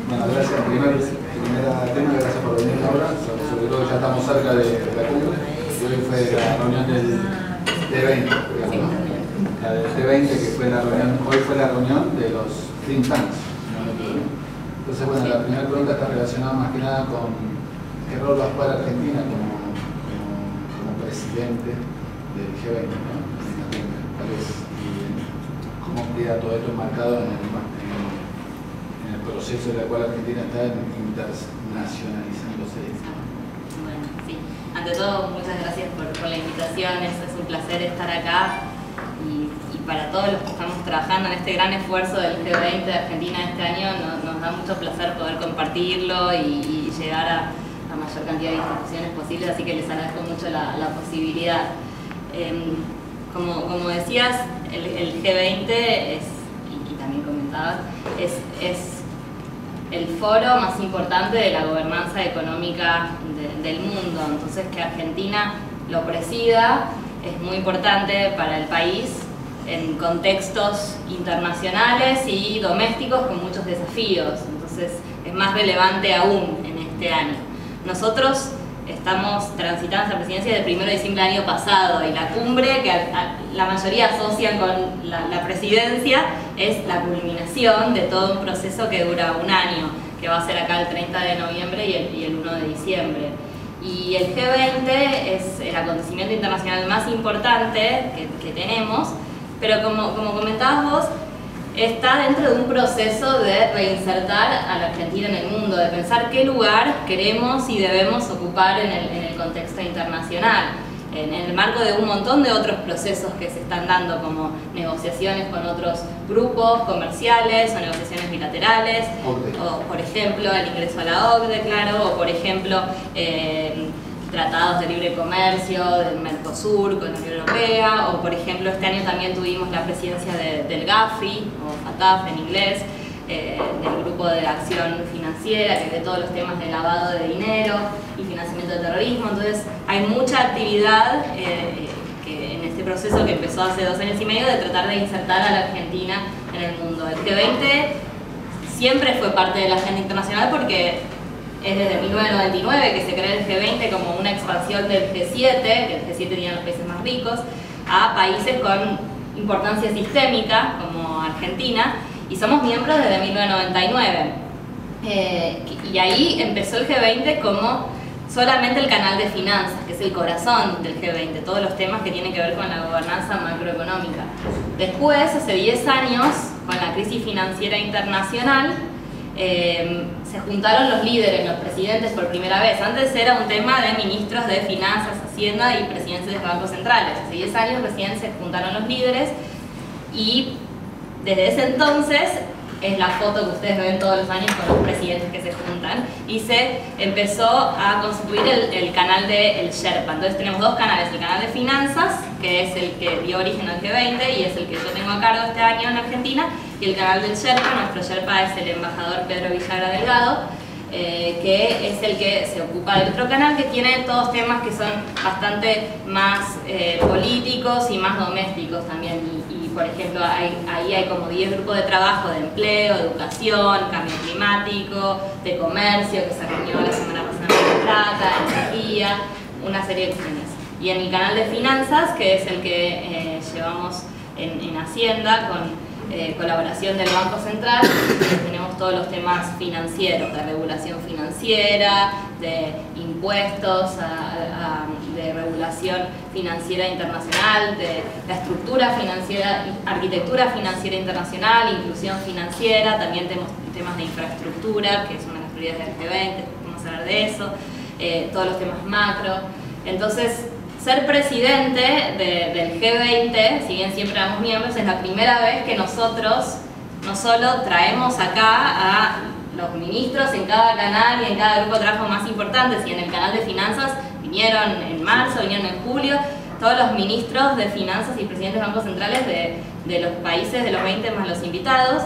Bueno, gracias. Primera tema, gracias por venir ahora. Sobre todo ya estamos cerca de la cumbre. Y hoy fue la reunión del T20, digamos, ¿no? La del T20, que fue la reunión, hoy fue la reunión de los think tanks. Entonces, bueno, la primera pregunta está relacionada más que nada con qué rol va a jugar Argentina como presidente del G20, ¿no? ¿Cuál es, y cómo queda todo esto enmarcado en el proceso de la cual Argentina está internacionalizándose? Bueno, sí. Ante todo, muchas gracias por la invitación. Es un placer estar acá. Y para todos los que estamos trabajando en este gran esfuerzo del G20 de Argentina este año, nos da mucho placer poder compartirlo y llegar a la mayor cantidad de instituciones posibles, así que les agradezco mucho la posibilidad. Como decías, el G20 es, y también comentabas, es el foro más importante de la gobernanza económica del mundo. Entonces, que Argentina lo presida es muy importante para el país en contextos internacionales y domésticos con muchos desafíos. Entonces, es más relevante aún en este año. Nosotros estamos transitando esa presidencia del 1 de diciembre del año pasado, y la cumbre, que la mayoría asocian con la presidencia, es la culminación de todo un proceso que dura un año, que va a ser acá el 30 de noviembre y el 1 de diciembre. Y el G20 es el acontecimiento internacional más importante que tenemos, pero como comentabas vos, está dentro de un proceso de reinsertar a la Argentina en el mundo, de pensar qué lugar queremos y debemos ocupar en el contexto internacional, en el marco de un montón de otros procesos que se están dando, como negociaciones con otros grupos comerciales o negociaciones bilaterales, o por ejemplo el ingreso a la OCDE, claro, o por ejemplo tratados de libre comercio del Mercosur con la Unión Europea, o por ejemplo este año también tuvimos la presidencia del GAFI, o FATF en inglés, del Grupo de Acción Financiera, que ve todos los temas de lavado de dinero y financiamiento del terrorismo. Entonces hay mucha actividad que en este proceso que empezó hace 2 años y medio de tratar de insertar a la Argentina en el mundo. El G20 siempre fue parte de la agenda internacional porque es desde 1999 que se crea el G20 como una expansión del G7, que el G7 tenía los países más ricos, a países con importancia sistémica como Argentina, y somos miembros desde 1999. Y ahí empezó el G20 como solamente el canal de finanzas, que es el corazón del G20, todos los temas que tienen que ver con la gobernanza macroeconómica. Después, hace 10 años, con la crisis financiera internacional, se juntaron los líderes, los presidentes por primera vez. Antes era un tema de ministros de finanzas, hacienda y presidentes de bancos centrales. Hace 10 años recién se juntaron los líderes, y desde ese entonces es la foto que ustedes ven todos los años con los presidentes que se juntan, y se empezó a constituir el canal del Sherpa. Entonces tenemos 2 canales: el canal de finanzas, que es el que dio origen al G20 y es el que yo tengo a cargo este año en Argentina, y el canal del Sherpa. Nuestro Sherpa es el embajador Pedro Villagra Delgado, que es el que se ocupa del otro canal, que tiene todos temas que son bastante más políticos y más domésticos también. Y por ejemplo, ahí hay como 10 grupos de trabajo de empleo, educación, cambio climático, de comercio, que se reunió la semana pasada en Plata, energía, una serie de cuestiones. Y en el canal de finanzas, que es el que llevamos en Hacienda, con colaboración del Banco Central, tenemos todos los temas financieros, de regulación financiera, de impuestos, de regulación financiera internacional, de la estructura financiera, arquitectura financiera internacional, inclusión financiera. También tenemos temas de infraestructura, que es una de las prioridades del G20, vamos a hablar de eso, todos los temas macro. Entonces, ser presidente del G20, si bien siempre éramos miembros, es la primera vez que nosotros no solo traemos acá a los ministros en cada canal y en cada grupo de trabajo más importantes, y en el canal de finanzas vinieron en marzo, vinieron en julio, todos los ministros de finanzas y presidentes de bancos centrales de los países de los 20 más los invitados,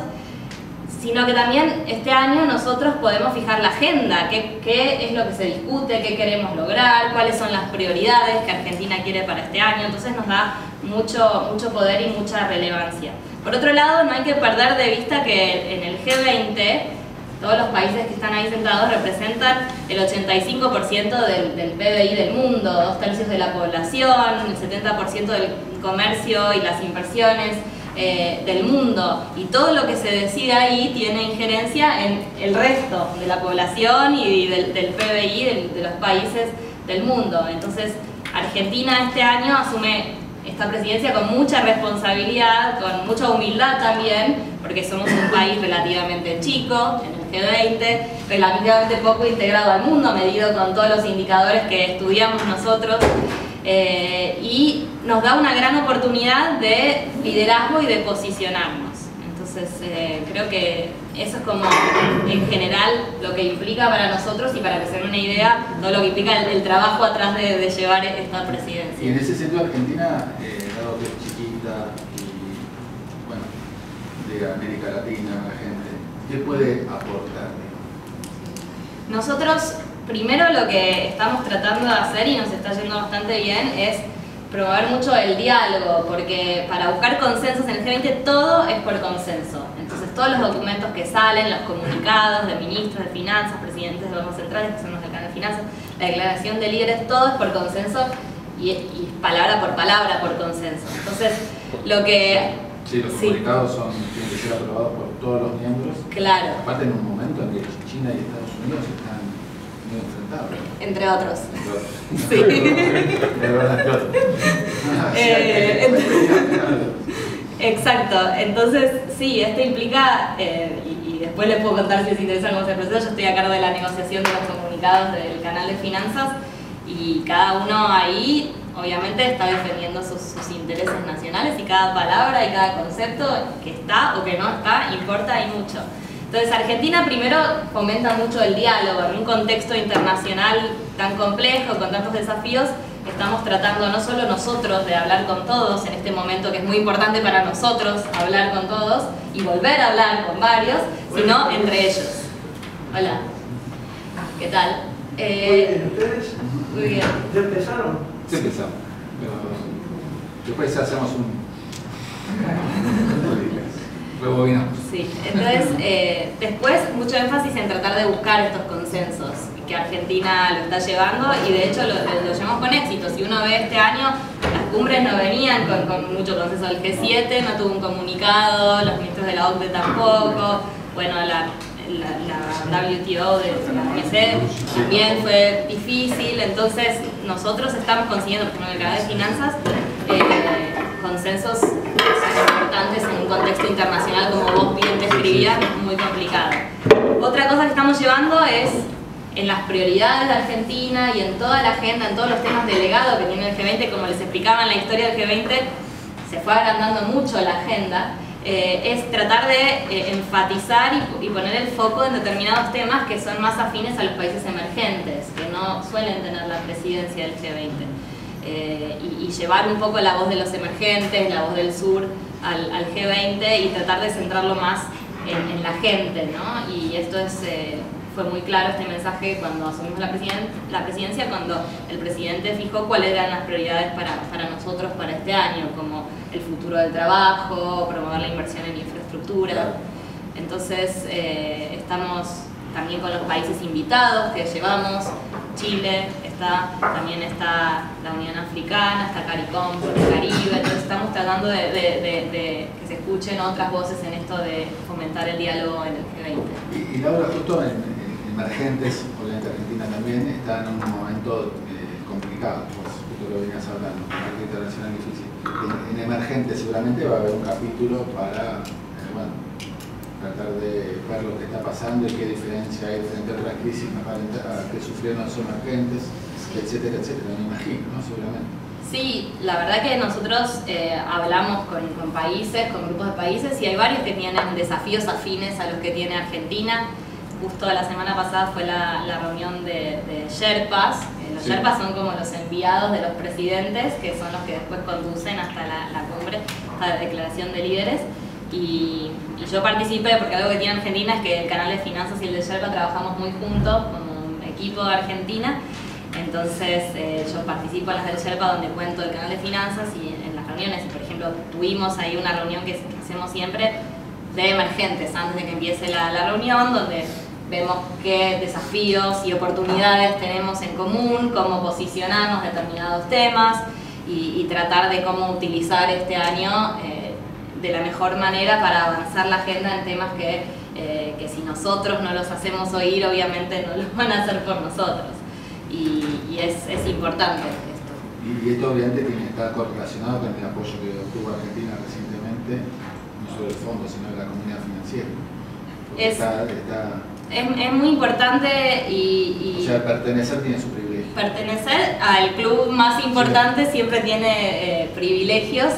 sino que también este año nosotros podemos fijar la agenda, qué es lo que se discute, qué queremos lograr, cuáles son las prioridades que Argentina quiere para este año. Entonces nos da mucho poder y mucha relevancia. Por otro lado, no hay que perder de vista que en el G20 todos los países que están ahí sentados representan el 85% del PBI del mundo, 2/3 de la población, el 70% del comercio y las inversiones del mundo, y todo lo que se decide ahí tiene injerencia en el resto de la población y del PBI de los países del mundo. Entonces Argentina este año asume esta presidencia con mucha responsabilidad, con mucha humildad también, porque somos un país relativamente chico en el G20, relativamente poco integrado al mundo, medido con todos los indicadores que estudiamos nosotros, y nos da una gran oportunidad de liderazgo y de posicionarnos. Entonces creo que eso es como en general lo que implica para nosotros, y para que se den una idea, todo lo que implica el trabajo atrás de llevar esta presidencia. Y en ese sentido Argentina, dado que es chiquita y bueno, de América Latina, la gente, ¿qué puede aportar? Nosotros primero lo que estamos tratando de hacer, y nos está yendo bastante bien, es promover mucho el diálogo, porque para buscar consensos en el G20 todo es por consenso. Entonces todos los documentos que salen, los comunicados de ministros de finanzas, presidentes de bancos centrales, que son los del canal de finanzas, la declaración de líderes, todo es por consenso y palabra por palabra por consenso. Entonces lo que... Sí, los comunicados tienen que ser aprobados por todos los miembros. Claro. Aparte en un momento en que China y Estados Unidos están muy enfrentados. Entre otros. Sí. De verdad, claro. Exacto. Entonces, sí, esto implica, y después les puedo contar si les interesa cómo se procesa. Yo estoy a cargo de la negociación de los comunicados del canal de finanzas, y cada uno ahí obviamente está defendiendo sus intereses nacionales, y cada palabra y cada concepto que está o que no está importa y mucho. Entonces Argentina primero fomenta mucho el diálogo. En un contexto internacional tan complejo, con tantos desafíos, estamos tratando no solo nosotros de hablar con todos en este momento, que es muy importante para nosotros hablar con todos y volver a hablar con varios, sino entre ellos. Hola, ¿qué tal? Muy bien, ¿ustedes? Muy bien. ¿Ya empezaron? Sí, empezamos. Pero después hacemos un... rebobinamos. Sí, entonces después mucho énfasis en tratar de buscar estos consensos, que Argentina lo está llevando, y de hecho lo llevamos con éxito. Si uno ve este año, las cumbres no venían con mucho consenso. El G7 no tuvo un comunicado, los ministros de la OCDE tampoco, bueno, la WTO de la OMC también fue difícil. Entonces nosotros estamos consiguiendo, por ejemplo, en el canal de finanzas, consensos importantes en un contexto internacional, como vos bien describías, muy complicado. Otra cosa que estamos llevando es en las prioridades de Argentina y en toda la agenda, en todos los temas delegados que tiene el G20, como les explicaba en la historia del G20, se fue agrandando mucho la agenda. Es tratar de enfatizar y poner el foco en determinados temas que son más afines a los países emergentes, que no suelen tener la presidencia del G20. Y llevar un poco la voz de los emergentes, la voz del sur al G20, y tratar de centrarlo más en la gente, ¿no? Y esto fue muy claro, este mensaje, cuando asumimos la presidencia, cuando el presidente fijó cuáles eran las prioridades para nosotros para este año, como el futuro del trabajo, promover la inversión en infraestructura. Entonces estamos también con los países invitados que llevamos, Chile, también está la Unión Africana, está CARICOM por el Caribe. Entonces estamos tratando de que se escuchen otras voces en esto de fomentar el diálogo en el G20. Y Laura, justo en emergentes, obviamente Argentina también, está en un momento complicado, pues justo lo venías hablando, un marco internacional difícil. En emergentes seguramente va a haber un capítulo para bueno, tratar de ver lo que está pasando y qué diferencia hay frente a otras crisis que sufrieron los emergentes, etcétera, etcétera, me imagino, ¿no? Seguramente. Sí, la verdad que nosotros hablamos con países, con grupos de países, y hay varios que tienen desafíos afines a los que tiene Argentina. Justo la semana pasada fue la reunión de Sherpas. Los Sherpas son como los enviados de los presidentes, que son los que después conducen hasta la cumbre, hasta la declaración de líderes. Y yo participé, porque algo que tiene Argentina es que el canal de finanzas y el de Sherpa trabajamos muy juntos como un equipo de Argentina. Entonces yo participo en las del Sherpa, donde cuento el canal de finanzas y en las reuniones. Y por ejemplo tuvimos ahí una reunión que hacemos siempre de emergentes antes de que empiece la reunión, donde vemos qué desafíos y oportunidades tenemos en común, cómo posicionarnos determinados temas y tratar de cómo utilizar este año de la mejor manera para avanzar la agenda en temas que si nosotros no los hacemos oír, obviamente no los van a hacer por nosotros. Y es importante esto. Y esto obviamente tiene que estar correlacionado con el apoyo que obtuvo Argentina recientemente, no solo del fondo, sino de la comunidad financiera. Es muy importante o sea, pertenecer tiene su privilegio. Pertenecer al club más importante sí. Siempre tiene privilegios,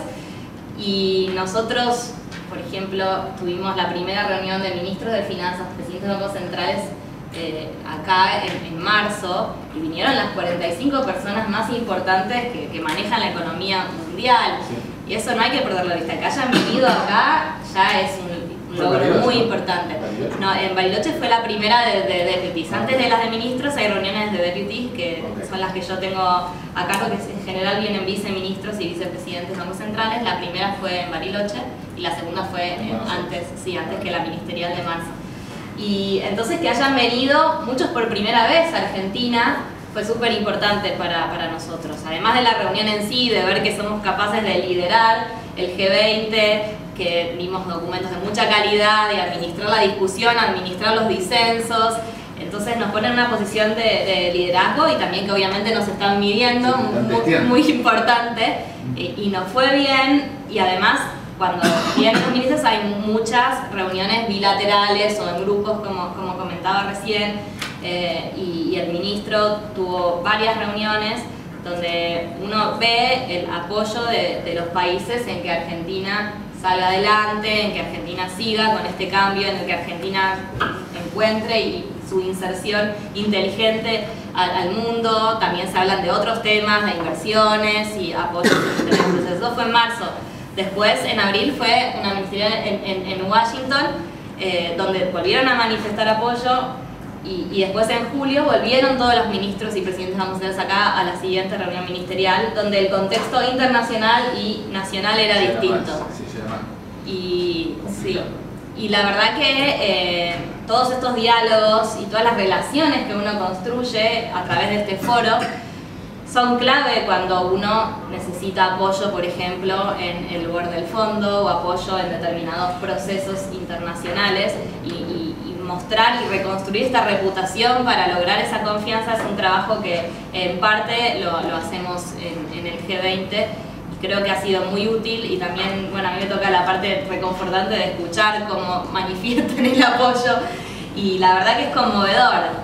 y nosotros, por ejemplo, tuvimos la primera reunión de ministros de finanzas, presidentes de bancos centrales, acá en marzo, y vinieron las 45 personas más importantes que manejan la economía mundial. Sí. Y eso no hay que perderlo de vista. Que hayan venido acá ya es un logro muy importante. No, en Bariloche fue la primera de deputies. Antes de las de ministros hay reuniones de deputies que son las que yo tengo a cargo, que en general vienen viceministros y vicepresidentes de bancos centrales. La primera fue en Bariloche y la segunda fue antes que la ministerial de marzo. Y entonces que hayan venido muchos por primera vez a Argentina fue súper importante para nosotros. Además de la reunión en sí, de ver que somos capaces de liderar el G20, que vimos documentos de mucha calidad, de administrar la discusión, administrar los disensos. Entonces nos ponen en una posición de liderazgo, y también que obviamente nos están midiendo, muy importante, y nos fue bien. Y además, cuando vienen los ministros hay muchas reuniones bilaterales o en grupos, como comentaba recién, y el ministro tuvo varias reuniones donde uno ve el apoyo de los países en que Argentina salga adelante, en que Argentina siga con este cambio, en el que Argentina encuentre su inserción inteligente al mundo. También se hablan de otros temas, de inversiones y apoyos. Entonces eso fue en marzo. Después, en abril, fue una ministerial en Washington, donde volvieron a manifestar apoyo, y después en julio volvieron todos los ministros y presidentes de bancos centrales acá a la siguiente reunión ministerial, donde el contexto internacional y nacional era distinto. Y la verdad que todos estos diálogos y todas las relaciones que uno construye a través de este foro son clave cuando uno necesita apoyo, por ejemplo, en el lugar del fondo, o apoyo en determinados procesos internacionales, y mostrar y reconstruir esta reputación para lograr esa confianza es un trabajo que en parte lo hacemos en el G20, y creo que ha sido muy útil. Y también, bueno, a mí me toca la parte reconfortante de escuchar cómo manifiestan el apoyo, y la verdad que es conmovedor.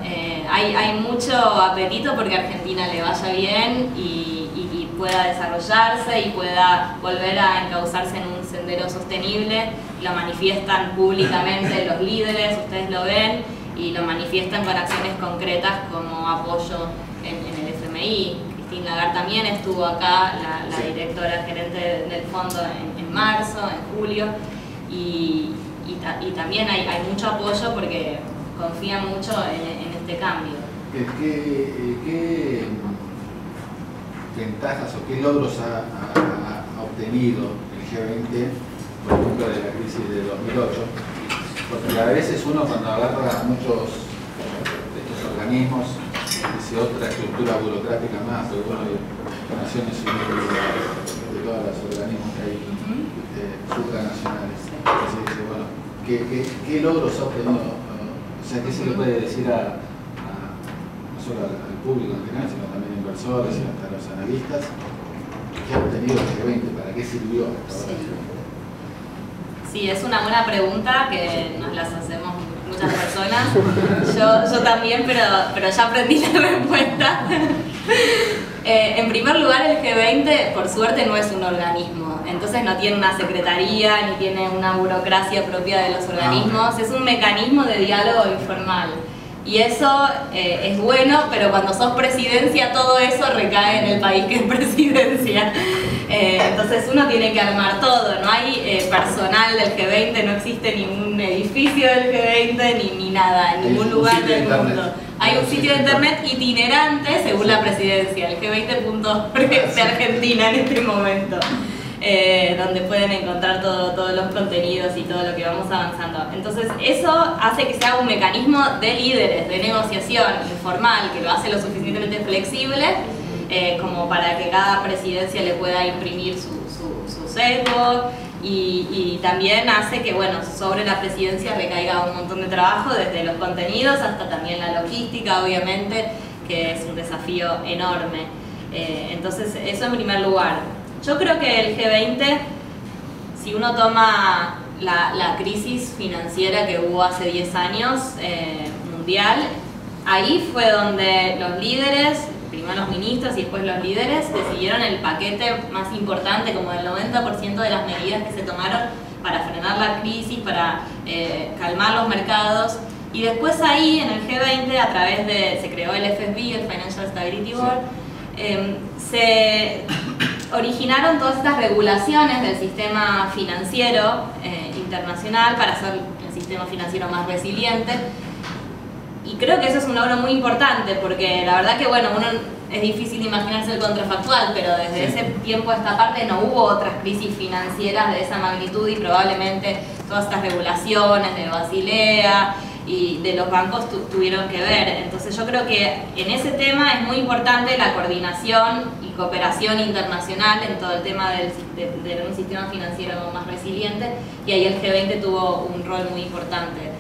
Hay mucho apetito porque a Argentina le vaya bien y pueda desarrollarse y pueda volver a encauzarse en un sendero sostenible. Lo manifiestan públicamente los líderes, ustedes lo ven, y lo manifiestan con acciones concretas como apoyo en el FMI. Christine Lagarde también estuvo acá, la directora gerente del fondo, en marzo, en julio, y también hay mucho apoyo porque confían mucho en este cambio. ¿Qué ventajas o qué logros ha obtenido el G20, por ejemplo, de la crisis de 2008? Porque a veces uno, cuando agarra muchos de estos organismos, dice otra estructura burocrática más, pero bueno, Naciones Unidas, de todos los organismos que hay supranacionales. Entonces dice, bueno, ¿qué logros ha obtenido? O sea, ¿qué se le puede decir no solo al público en general, sino también a inversores y hasta a los analistas? ¿Qué ha obtenido el G20? ¿Para qué sirvió hasta ahora? Sí, es una buena pregunta que nos las hacemos muchas personas. Yo también, pero ya aprendí la respuesta. En primer lugar, el G20, por suerte, no es un organismo. Entonces no tiene una secretaría, ni tiene una burocracia propia de los organismos. Es un mecanismo de diálogo informal. Y eso es bueno, pero cuando sos presidencia, todo eso recae en el país que es presidencia. Entonces uno tiene que armar todo. No hay personal del G20, no existe ningún edificio del G20, ni nada, en ningún lugar del mundo. Hay un sitio de internet itinerante según la presidencia, el G20.org de Argentina en este momento. donde pueden encontrar todos los contenidos y todo lo que vamos avanzando. Entonces eso hace que sea un mecanismo de líderes, de negociación informal, que lo hace lo suficientemente flexible como para que cada presidencia le pueda imprimir su sesgo. Y también hace que, bueno, sobre la presidencia recaiga un montón de trabajo, desde los contenidos hasta también la logística, obviamente, que es un desafío enorme. Entonces, eso en primer lugar. Yo creo que el G20, si uno toma la crisis financiera que hubo hace 10 años, mundial, ahí fue donde los líderes, primero los ministros y después los líderes, decidieron el paquete más importante, como el 90% de las medidas que se tomaron para frenar la crisis, para calmar los mercados. Y después ahí, en el G20, a través de, se creó el FSB, el Financial Stability Board, se originaron todas estas regulaciones del sistema financiero internacional para hacer el sistema financiero más resiliente. Y creo que eso es un logro muy importante, porque la verdad que, bueno, es difícil imaginarse el contrafactual, pero desde ese tiempo a esta parte no hubo otras crisis financieras de esa magnitud y probablemente todas estas regulaciones de Basilea y de los bancos tuvieron que ver. Entonces yo creo que en ese tema es muy importante la coordinación y cooperación internacional en todo el tema de un sistema financiero más resiliente, y ahí el G20 tuvo un rol muy importante.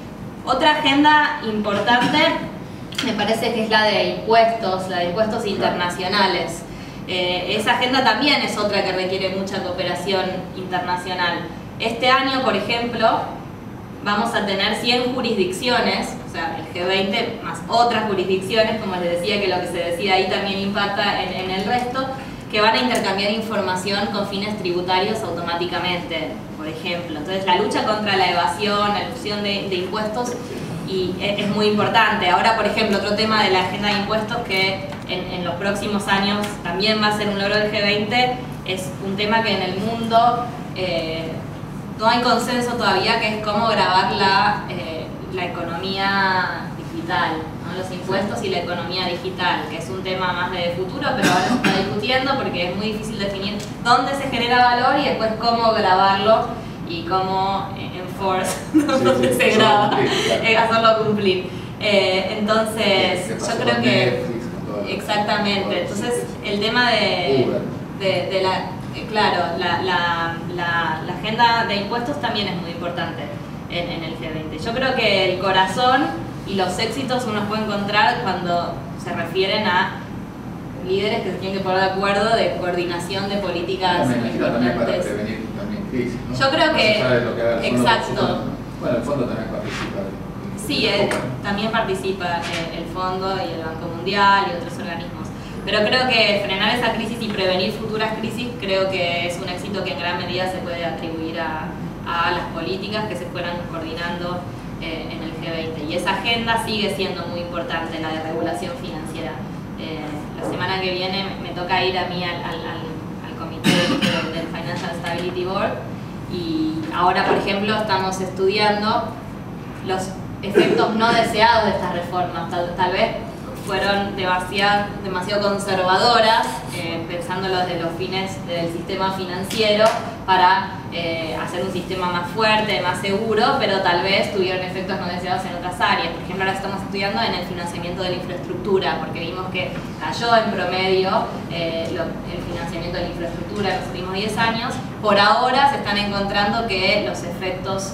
Otra agenda importante me parece que es la de impuestos internacionales. Esa agenda también es otra que requiere mucha cooperación internacional. Este año, por ejemplo, vamos a tener 100 jurisdicciones, o sea, el G20 más otras jurisdicciones, como les decía, que lo que se decide ahí también impacta en el resto, que van a intercambiar información con fines tributarios automáticamente, por ejemplo. Entonces, la lucha contra la evasión, la elusión de impuestos es muy importante. Ahora, por ejemplo, otro tema de la agenda de impuestos que en los próximos años también va a ser un logro del G20, es un tema que en el mundo no hay consenso todavía, que es cómo grabar la economía digital, ¿no? Los impuestos y la economía digital, que es un tema más de futuro, pero ahora se está discutiendo porque es muy difícil definir dónde se genera valor y después cómo grabarlo y cómo enforce dónde se graba, hacerlo cumplir. Entonces, yo creo que exactamente. Entonces, el tema de la agenda de impuestos también es muy importante en el G20. Yo creo que el corazón y los éxitos uno puede encontrar cuando se refieren a líderes que se tienen que poner de acuerdo de coordinación de políticas importantes. También para prevenir también crisis, ¿no? Yo creo que, exacto. Bueno, el fondo también participa. Sí, también participa el Fondo y el Banco Mundial y otros organismos. Pero creo que frenar esa crisis y prevenir futuras crisis, creo que es un éxito que en gran medida se puede atribuir a las políticas que se fueran coordinando en el G20. Y esa agenda sigue siendo muy importante, la de regulación financiera. La semana que viene me toca ir a mí al comité del Financial Stability Board, y ahora, por ejemplo, estamos estudiando los efectos no deseados de estas reformas. Tal vez fueron demasiado conservadoras, pensándolo de los fines del sistema financiero, para hacer un sistema más fuerte, más seguro, pero tal vez tuvieron efectos no deseados en otras áreas. Por ejemplo, ahora estamos estudiando en el financiamiento de la infraestructura, porque vimos que cayó en promedio el financiamiento de la infraestructura en los últimos 10 años. Por ahora se están encontrando que los efectos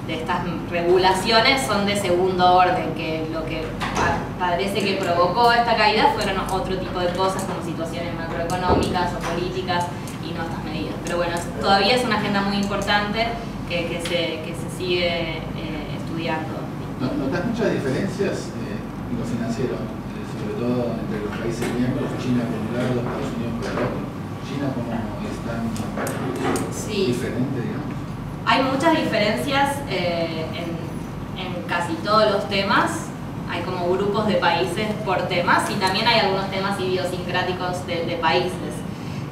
de estas regulaciones son de segundo orden, que lo que parece que provocó esta caída fueron otro tipo de cosas, como situaciones macroeconómicas o políticas, y no estas medidas. Pero bueno, todavía es una agenda muy importante que se sigue estudiando. ¿Notas muchas diferencias en lo financiero, sobre todo entre los países miembros, China por un lado, Estados Unidos por el otro? ¿China como es tan diferente, digamos? Hay muchas diferencias en casi todos los temas. Hay como grupos de países por temas, y también hay algunos temas idiosincráticos de países.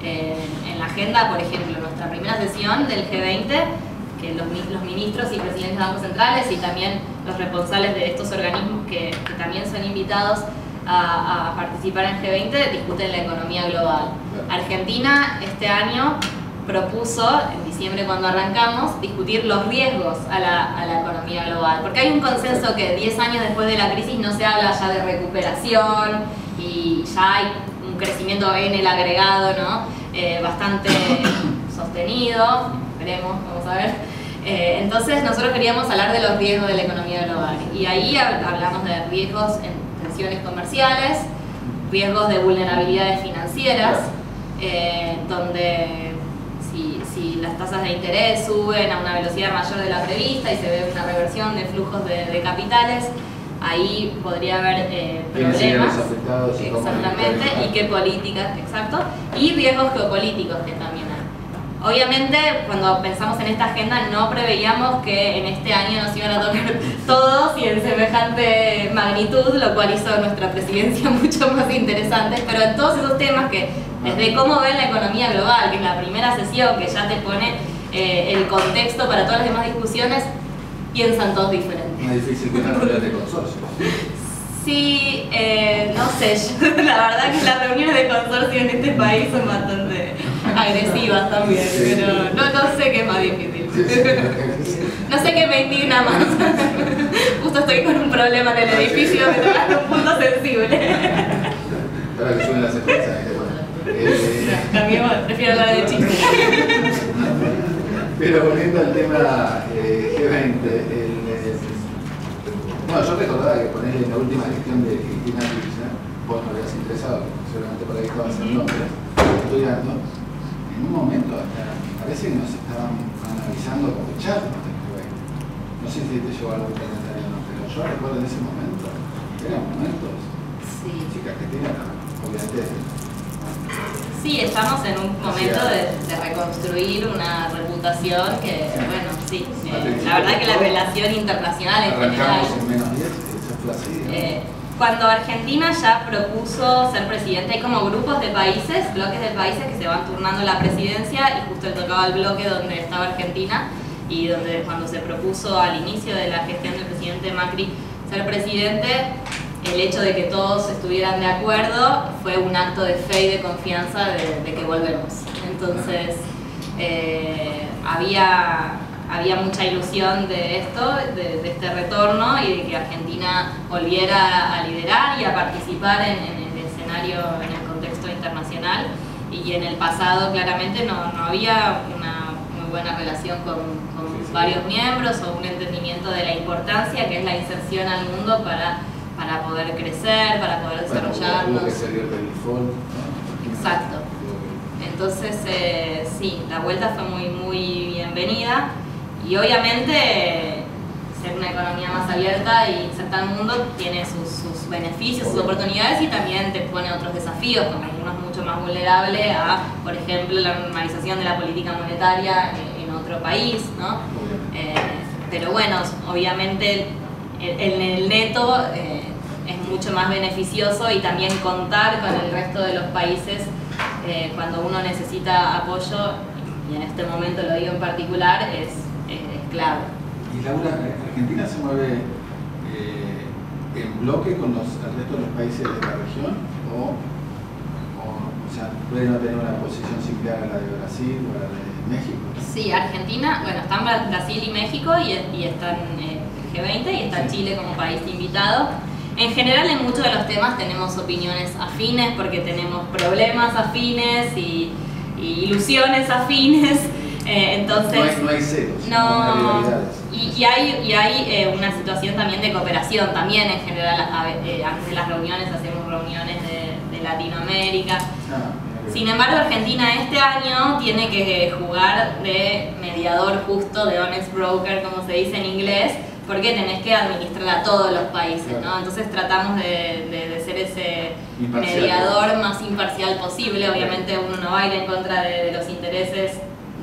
En la agenda, por ejemplo, nuestra primera sesión del G20, que los ministros y presidentes de bancos centrales y también los responsables de estos organismos que también son invitados a participar en G20 discuten la economía global. Argentina este año propuso, en diciembre cuando arrancamos, discutir los riesgos a la economía global. Porque hay un consenso que 10 años después de la crisis no se habla ya de recuperación y ya hay un crecimiento en el agregado, ¿no? Bastante sostenido, veremos, vamos a ver. Entonces nosotros queríamos hablar de los riesgos de la economía global y ahí hablamos de riesgos en tensiones comerciales, riesgos de vulnerabilidades financieras, donde si las tasas de interés suben a una velocidad mayor de la prevista y se ve una reversión de flujos de capitales, ahí podría haber problemas. Exactamente, y qué políticas, exacto, y riesgos geopolíticos que también hay. Obviamente, cuando pensamos en esta agenda, no preveíamos que en este año nos iban a tocar todos y en semejante magnitud, lo cual hizo nuestra presidencia mucho más interesante. Pero en todos esos temas que, desde cómo ven la economía global, que es la primera sesión que ya te pone el contexto para todas las demás discusiones, piensan todos diferentes. Más difícil que una reunión de consorcio. Sí, no sé, la verdad que las reuniones de consorcio en este país son bastante agresivas también, pero no sé qué es más difícil. No sé qué me indigna más. Justo estoy con un problema en el edificio, me tocaste un punto sensible. Para que suben las expresas. Cambiemos, prefiero hablar de chistes. Pero volviendo al tema G20, bueno, yo recordaba que poner en la última gestión de Cristina Kirchner, vos no habías interesado, seguramente por ahí estabas en Londres, estudiando, en un momento hasta parece que nos estaban analizando como echarnos del G20. No sé si te llevó algo planetario o no, pero yo recuerdo en ese momento, eran momentos, chicas que tienen, obviamente. Sí, estamos en un momento de reconstruir una reputación que, bueno, sí, la verdad que la relación internacional en general. Arrancamos en menos 10, eso fue así, ¿no? Cuando Argentina ya propuso ser presidente, hay como grupos de países, bloques de países que se van turnando la presidencia y justo le tocaba el bloque donde estaba Argentina y donde cuando se propuso al inicio de la gestión del presidente Macri ser presidente, el hecho de que todos estuvieran de acuerdo fue un acto de fe y de confianza de que volvemos. Entonces, había mucha ilusión de esto, de este retorno y de que Argentina volviera a liderar y a participar en el escenario, en el contexto internacional. Y en el pasado claramente no había una muy buena relación con varios miembros o un entendimiento de la importancia que es la inserción al mundo para poder crecer, para poder desarrollarnos. Hubo que salir del default, ¿no? Exacto. Entonces, sí, la vuelta fue muy bienvenida y obviamente ser una economía más abierta y insertar al mundo tiene sus beneficios, sus oportunidades y también te pone otros desafíos, como uno es mucho más vulnerable a, por ejemplo, la normalización de la política monetaria en otro país, ¿no? Pero bueno, obviamente en el neto es mucho más beneficioso y también contar con el resto de los países cuando uno necesita apoyo, y en este momento lo digo en particular, es clave. Y Laura, ¿Argentina se mueve en bloque con el resto de los países de la región? O sea, ¿puede no tener una posición similar a la de Brasil o a la de México? Sí, Argentina, bueno, están Brasil y México y están el G20 y está Chile como país invitado. En general en muchos de los temas tenemos opiniones afines porque tenemos problemas afines y ilusiones afines. Entonces, no hay celos, no hay rivalidades. Y hay una situación también de cooperación también en general. Antes de las reuniones hacemos reuniones de Latinoamérica. Sin embargo, Argentina este año tiene que jugar de mediador justo, de honest broker, como se dice en inglés, porque tenés que administrar a todos los países, ¿no? Entonces tratamos de ser ese mediador más imparcial posible. Obviamente uno no va a ir en contra de los intereses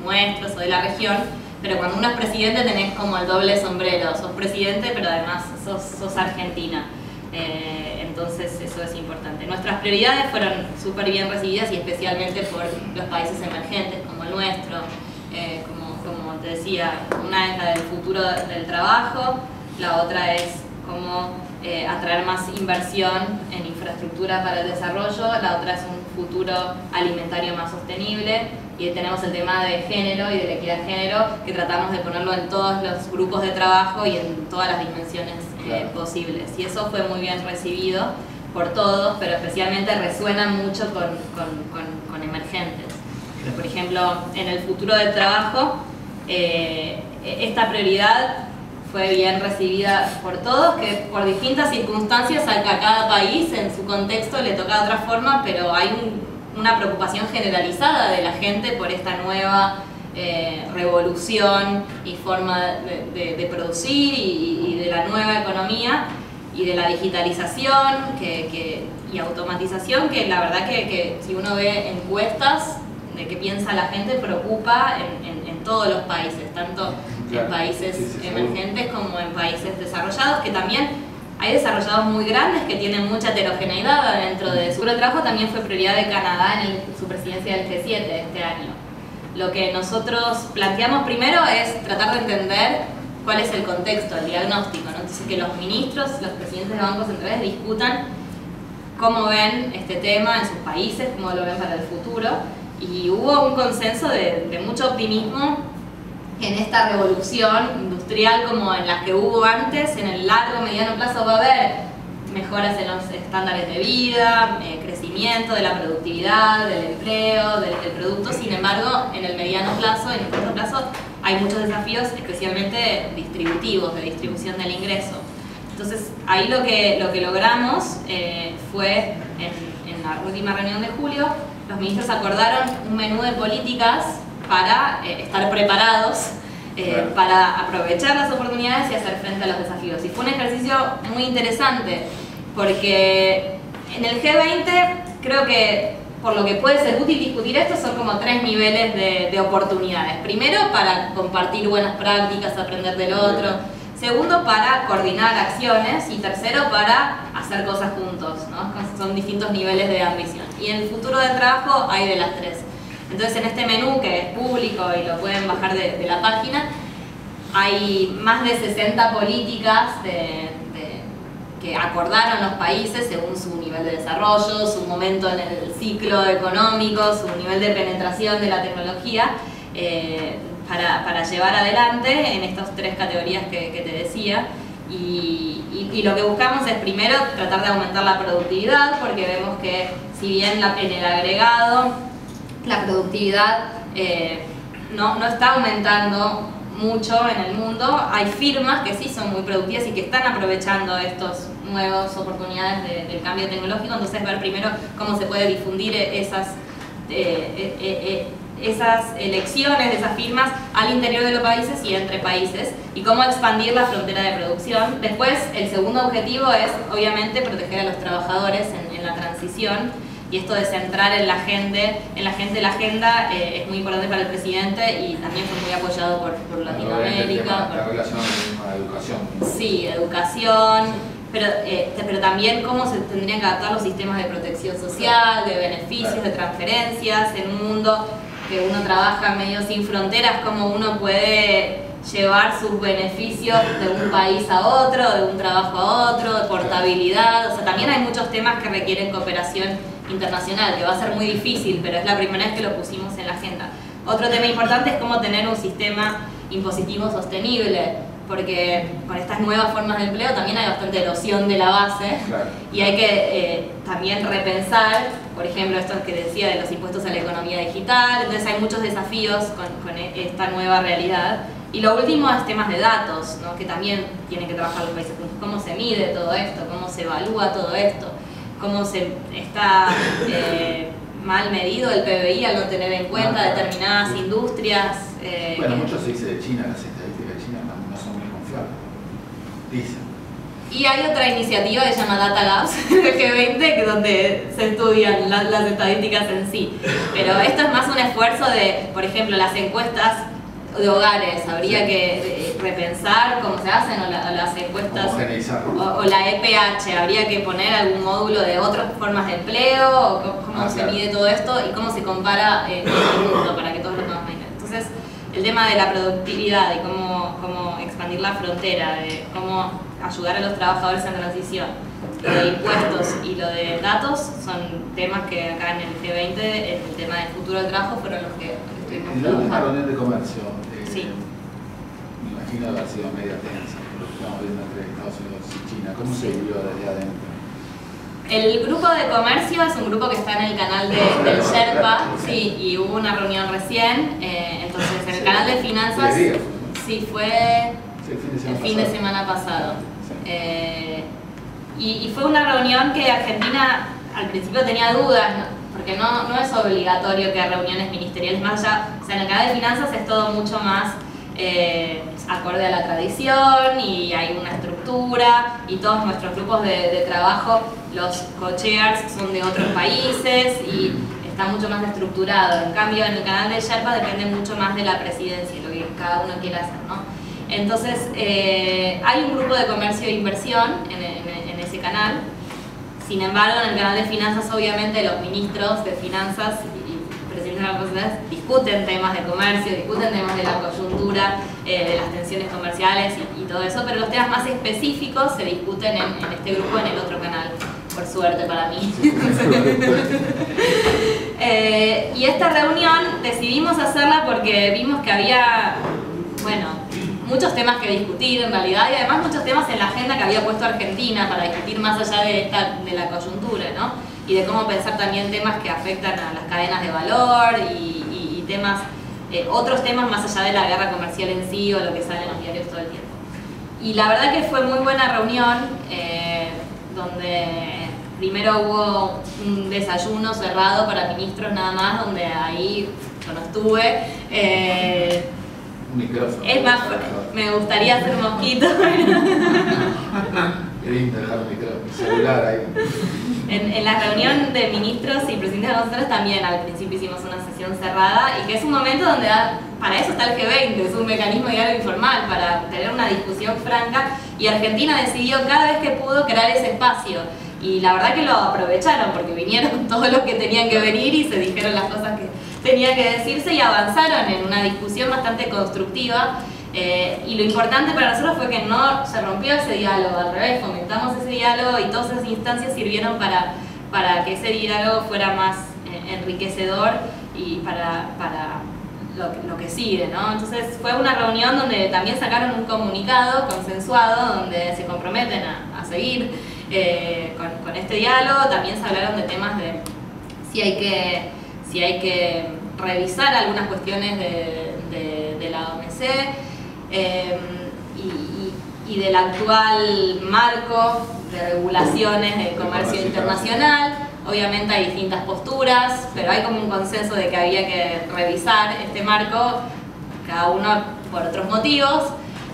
nuestros o de la región, pero cuando uno es presidente tenés como el doble sombrero, sos presidente pero además sos Argentina. Entonces eso es importante. Nuestras prioridades fueron súper bien recibidas y especialmente por los países emergentes como el nuestro. Como te decía, una es la del futuro del trabajo, la otra es cómo atraer más inversión en infraestructura para el desarrollo, la otra es un futuro alimentario más sostenible y tenemos el tema de género y de la equidad de género, que tratamos de ponerlo en todos los grupos de trabajo y en todas las dimensiones posibles. Y eso fue muy bien recibido por todos, pero especialmente resuena mucho con emergentes. Por ejemplo, en el futuro del trabajo, esta prioridad fue bien recibida por todos, que por distintas circunstancias a cada país en su contexto le toca de otra forma, pero hay una preocupación generalizada de la gente por esta nueva revolución y forma de producir y de la nueva economía y de la digitalización y automatización, que la verdad que si uno ve encuestas de qué piensa la gente, preocupa en todos los países, tanto en países emergentes como en países desarrollados, que también hay desarrollados muy grandes que tienen mucha heterogeneidad dentro de su trabajo. También fue prioridad de Canadá en su presidencia del G7 este año. Lo que nosotros planteamos primero es tratar de entender cuál es el contexto, el diagnóstico, ¿no? Entonces que los ministros, los presidentes de bancos centrales discutan cómo ven este tema en sus países, cómo lo ven para el futuro, y hubo un consenso de mucho optimismo en esta revolución industrial como en las que hubo antes. En el largo, mediano plazo va a haber mejoras en los estándares de vida, crecimiento de la productividad, del empleo, del producto. Sin embargo, en el mediano plazo, en el corto plazo, hay muchos desafíos, especialmente distributivos, de distribución del ingreso. Entonces, ahí lo que logramos fue, en la última reunión de julio, los ministros acordaron un menú de políticas para estar preparados, para aprovechar las oportunidades y hacer frente a los desafíos. Y fue un ejercicio muy interesante, porque en el G20 creo que por lo que puede ser útil discutir esto son como 3 niveles de oportunidades. Primero, para compartir buenas prácticas, aprender del otro. Segundo, para coordinar acciones. Y tercero, para hacer cosas juntos, ¿no? Son distintos niveles de ambición. Y en el futuro del trabajo hay de las 3. Entonces, en este menú, que es público y lo pueden bajar de la página, hay más de 60 políticas que acordaron los países según su nivel de desarrollo, su momento en el ciclo económico, su nivel de penetración de la tecnología, para llevar adelante en estas 3 categorías que te decía. Y lo que buscamos es primero tratar de aumentar la productividad, porque vemos que si bien en el agregado la productividad no está aumentando mucho en el mundo, hay firmas que sí son muy productivas y que están aprovechando estas nuevas oportunidades del cambio tecnológico. Entonces, ver primero cómo se puede difundir esas elecciones de esas firmas al interior de los países y entre países, y cómo expandir la frontera de producción. Después, el segundo objetivo es, obviamente, proteger a los trabajadores en la transición, y esto de centrar en la gente la agenda es muy importante para el presidente, y también fue muy apoyado por Latinoamérica. La relación con la educación. Sí, educación, pero también cómo se tendrían que adaptar los sistemas de protección social, de beneficios, de transferencias, en un mundo que uno trabaja medio sin fronteras, cómo uno puede llevar sus beneficios de un país a otro, de un trabajo a otro, de portabilidad. O sea, también hay muchos temas que requieren cooperación internacional, que va a ser muy difícil, pero es la primera vez que lo pusimos en la agenda. Otro tema importante es cómo tener un sistema impositivo sostenible, porque con estas nuevas formas de empleo también hay bastante erosión de la base, claro. Y hay que también repensar, por ejemplo, esto que decía de los impuestos a la economía digital. Entonces hay muchos desafíos con esta nueva realidad. Y lo último es temas de datos, ¿no? Que también tienen que trabajar los países juntos. ¿Cómo se mide todo esto? ¿Cómo se evalúa todo esto? ¿Cómo se está mal medido el PBI al no tener en cuenta determinadas industrias? Bueno, mucho se dice de China, las estadísticas de China no son muy confiables, dicen. Y hay otra iniciativa que se llama Data Labs del G20, donde se estudian las estadísticas en sí. Pero esto es más un esfuerzo de, por ejemplo, las encuestas de hogares. Habría que repensar cómo se hacen, o las encuestas, o la EPH. Habría que poner algún módulo de otras formas de empleo, o cómo se mide todo esto y cómo se compara en el mundo, para que todos lo podamos entender. Entonces, el tema de la productividad y cómo expandir la frontera, de cómo ayudar a los trabajadores en transición, lo de impuestos y lo de datos son temas que acá en el G20, en el tema del futuro del trabajo, fueron los que estuvimos En la última trabajando. reunión de comercio, Sí. me imagino haber sido media tensa, lo que estamos viendo entre Estados Unidos y China. ¿Cómo se vivió desde adentro? El grupo de comercio es un grupo que está en el canal del Sherpa, sí, y hubo una reunión recién, entonces en el canal de finanzas, 3 días, ¿no? sí, fue Sí, el fin de semana pasado. Sí. Y fue una reunión que Argentina al principio tenía dudas, ¿no? Porque no es obligatorio que haya reuniones ministeriales más allá, o sea, en el canal de finanzas es todo mucho más acorde a la tradición y hay una estructura y todos nuestros grupos de trabajo, los co-chairs son de otros países y está mucho más estructurado. En cambio, en el canal de Sherpa depende mucho más de la presidencia, lo que cada uno quiera hacer, ¿no? Entonces, hay un grupo de comercio e inversión en ese canal. Sin embargo, en el canal de finanzas, obviamente, los ministros de finanzas y presidentes de las sociedades discuten temas de comercio, discuten temas de la coyuntura, de las tensiones comerciales y todo eso, pero los temas más específicos se discuten en este grupo, en el otro canal, por suerte para mí. Y esta reunión decidimos hacerla porque vimos que había, bueno, muchos temas que discutir en realidad y además muchos temas en la agenda que había puesto Argentina para discutir más allá de la coyuntura, ¿no? Y de cómo pensar también temas que afectan a las cadenas de valor y temas, otros temas más allá de la guerra comercial en sí o lo que sale en los diarios todo el tiempo. Y la verdad que fue muy buena reunión, donde primero hubo un desayuno cerrado para ministros nada más, donde ahí yo no estuve. Un micrófono. Es más, me gustaría hacer mosquito. Qué lindo dejar un micrófono, celular ahí. En la reunión de ministros y presidentes de nosotros también al principio hicimos una sesión cerrada y que es un momento donde para eso está el G20, es un mecanismo de diálogo informal, para tener una discusión franca y Argentina decidió cada vez que pudo crear ese espacio y la verdad que lo aprovecharon porque vinieron todos los que tenían que venir y se dijeron las cosas que tenían que decirse y avanzaron en una discusión bastante constructiva. Y lo importante para nosotros fue que no se rompió ese diálogo, al revés, fomentamos ese diálogo y todas esas instancias sirvieron para que ese diálogo fuera más enriquecedor y para lo que sigue, ¿no? Entonces fue una reunión donde también sacaron un comunicado consensuado donde se comprometen a seguir con este diálogo. También se hablaron de temas de si hay que revisar algunas cuestiones de la OMC, y del actual marco de regulaciones del comercio internacional. Obviamente hay distintas posturas, pero hay como un consenso de que había que revisar este marco, cada uno por otros motivos,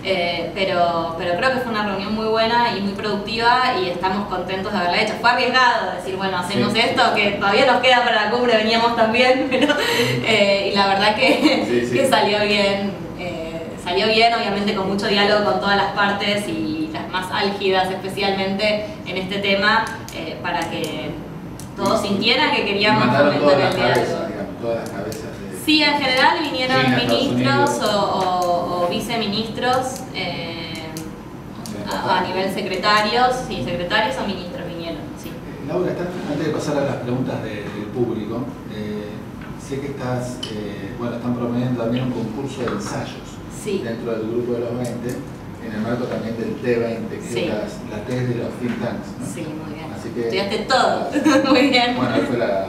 pero creo que fue una reunión muy buena y muy productiva y estamos contentos de haberla hecho. Fue arriesgado decir, bueno, hacemos esto, que todavía nos queda para la cumbre, veníamos también, pero, y la verdad que salió bien. Salió bien, obviamente con mucho diálogo con todas las partes y las más álgidas especialmente en este tema, para que todos sintieran que queríamos fomentar el diálogo. Todas las cabezas de... Sí, en general vinieron China, ministros o viceministros a nivel secretarios, sí, secretarios o ministros vinieron, sí. Laura, antes de pasar a las preguntas del público, sé que estás, están promoviendo también un concurso de ensayos. Sí. Dentro del grupo de los 20, en el marco también del T20, que es la T de los think tanks, ¿no? Sí, muy bien. Así que, estudiaste todo, muy bien. Bueno, ahí fue la...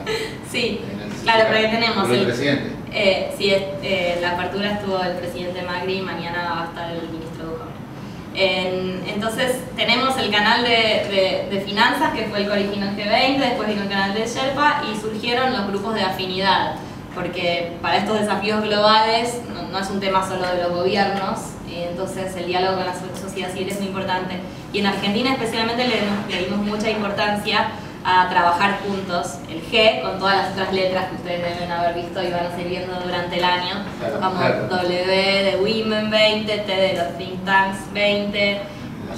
Sí, claro, pero ahí tenemos el presidente. Sí, la apertura estuvo el presidente Macri y mañana va a estar el ministro Duhovne. Entonces tenemos el canal de finanzas, que fue el que originó el G20, después vino el canal de Sherpa y surgieron los grupos de afinidad. Porque para estos desafíos globales no es un tema solo de los gobiernos, entonces el diálogo con la sociedad civil es muy importante. Y en Argentina especialmente le dimos mucha importancia a trabajar juntos el G con todas las otras letras que ustedes deben haber visto y van a seguir viendo durante el año, como W de Women 20, T de los Think Tanks 20,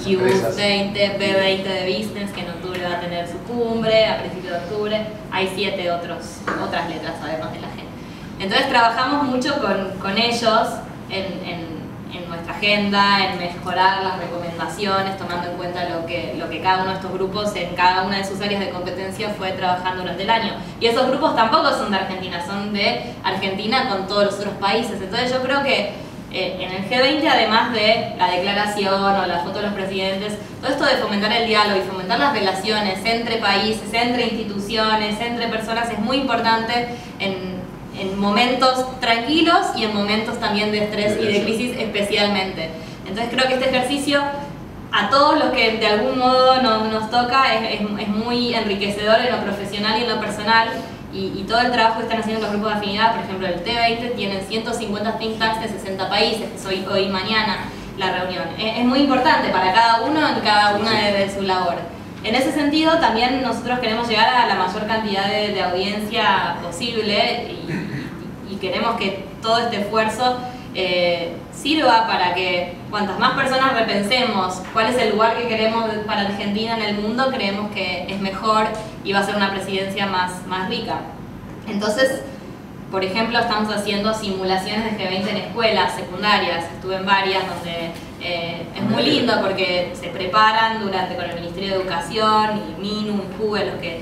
Q 20, B20 de Business, que en octubre va a tener su cumbre, a principios de octubre. Hay 7 otras letras además de la G. Entonces trabajamos mucho con ellos en nuestra agenda, en mejorar las recomendaciones, tomando en cuenta lo que cada uno de estos grupos en cada una de sus áreas de competencia fue trabajando durante el año. Y esos grupos tampoco son de Argentina, son de Argentina con todos los otros países. Entonces yo creo que en el G20, además de la declaración o la foto de los presidentes, todo esto de fomentar el diálogo y fomentar las relaciones entre países, entre instituciones, entre personas, es muy importante en momentos tranquilos y en momentos también de estrés y de crisis especialmente. Entonces creo que este ejercicio, a todos los que de algún modo nos toca, es muy enriquecedor en lo profesional y en lo personal. Y todo el trabajo que están haciendo los grupos de afinidad, por ejemplo el T20 tienen 150 think tanks de 60 países, que es hoy y mañana la reunión. Es muy importante para cada uno en cada una de su labor. En ese sentido también nosotros queremos llegar a la mayor cantidad de audiencia posible y queremos que todo este esfuerzo sirva para que cuantas más personas repensemos cuál es el lugar que queremos para Argentina en el mundo, creemos que es mejor y va a ser una presidencia más rica. Entonces, por ejemplo, estamos haciendo simulaciones de G20 en escuelas secundarias, estuve en varias donde es muy lindo porque se preparan con el Ministerio de Educación y MINU y JUVE, los que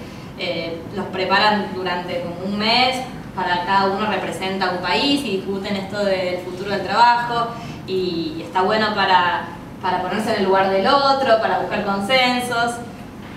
los preparan durante como un mes. Para cada uno representa un país y discuten esto del futuro del trabajo y está bueno para ponerse en el lugar del otro, para buscar consensos.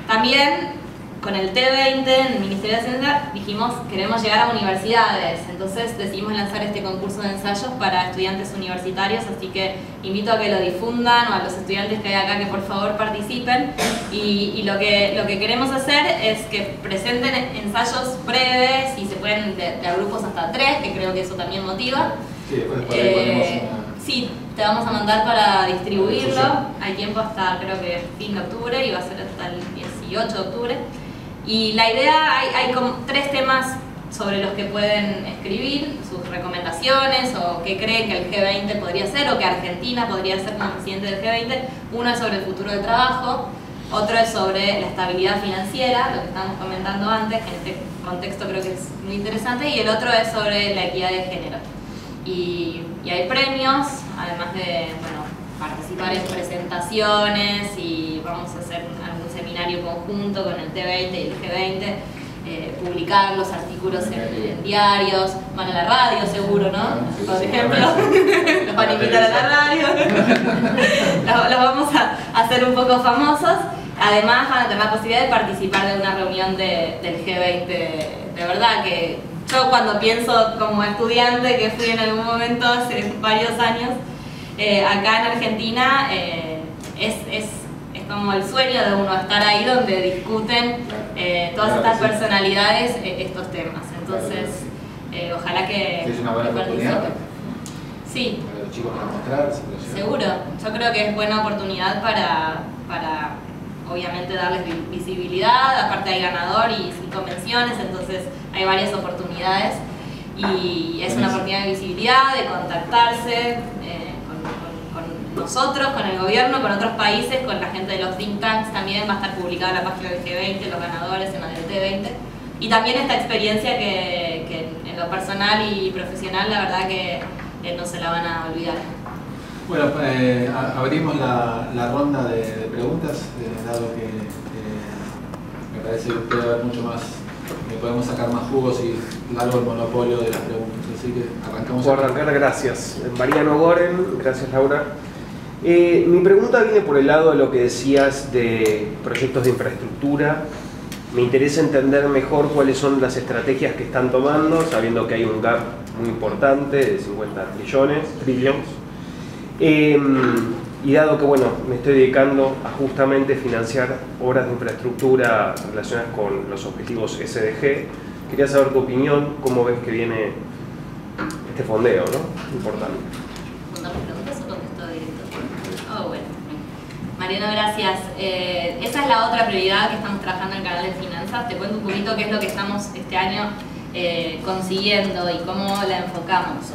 También con el T20 en el Ministerio de Ciencia dijimos queremos llegar a universidades, entonces decidimos lanzar este concurso de ensayos para estudiantes universitarios, así que invito a que lo difundan o a los estudiantes que hay acá que por favor participen y lo que queremos hacer es que presenten ensayos breves y se pueden de grupos hasta 3, que creo que eso también motiva. Sí, después por ahí ponemos una... Sí, te vamos a mandar para distribuirlo, hay tiempo hasta creo que fin de octubre y va a ser hasta el 18 de octubre. Y la idea, hay como 3 temas sobre los que pueden escribir sus recomendaciones o qué creen que el G20 podría ser o que Argentina podría ser como presidente del G20. Uno es sobre el futuro del trabajo, otro es sobre la estabilidad financiera, lo que estábamos comentando antes, que en este contexto creo que es muy interesante, y el otro es sobre la equidad de género. Y hay premios, además de participar en presentaciones y vamos a hacer algún seminario conjunto con el T20 y el G20, publicar los artículos en diarios, van a la radio seguro, ¿no? Por ejemplo, los van a invitar a la radio, los vamos a hacer un poco famosos. Además van a tener la posibilidad de participar de una reunión del G20, de verdad que yo cuando pienso como estudiante que fui en algún momento hace varios años, acá en Argentina es como el sueño de uno estar ahí donde discuten todas estas personalidades estos temas. Entonces, ojalá que es una buena oportunidad. Sí. Para los chicos para mostrarse. Seguro. Yo creo que es buena oportunidad para obviamente darles visibilidad. Aparte hay ganador y 5 menciones, entonces hay varias oportunidades y es una oportunidad de visibilidad, de contactarse con nosotros, con el gobierno, con otros países, con la gente de los think tanks. También va a estar publicada en la página del G20, los ganadores en la del T20 y también esta experiencia que en lo personal y profesional la verdad que no se la van a olvidar. Bueno, abrimos la ronda de preguntas, dado que me parece que puede haber mucho más, que podemos sacar más jugos y largo el monopolio de las preguntas, así que arrancamos. Por arrancar, gracias. Mariano Goren, gracias Laura. Mi pregunta viene por el lado de lo que decías de proyectos de infraestructura. Me interesa entender mejor cuáles son las estrategias que están tomando, sabiendo que hay un gap muy importante de 50 trillones. Y dado que me estoy dedicando a justamente financiar obras de infraestructura relacionadas con los objetivos SDG, quería saber tu opinión, cómo ves que viene este fondeo, ¿no? Importante. ¿Contamos preguntas o contesto directo? Oh, bueno. Mariano, gracias. Esa es la otra prioridad que estamos trabajando en el canal de finanzas. Te cuento un poquito qué es lo que estamos este año consiguiendo y cómo la enfocamos.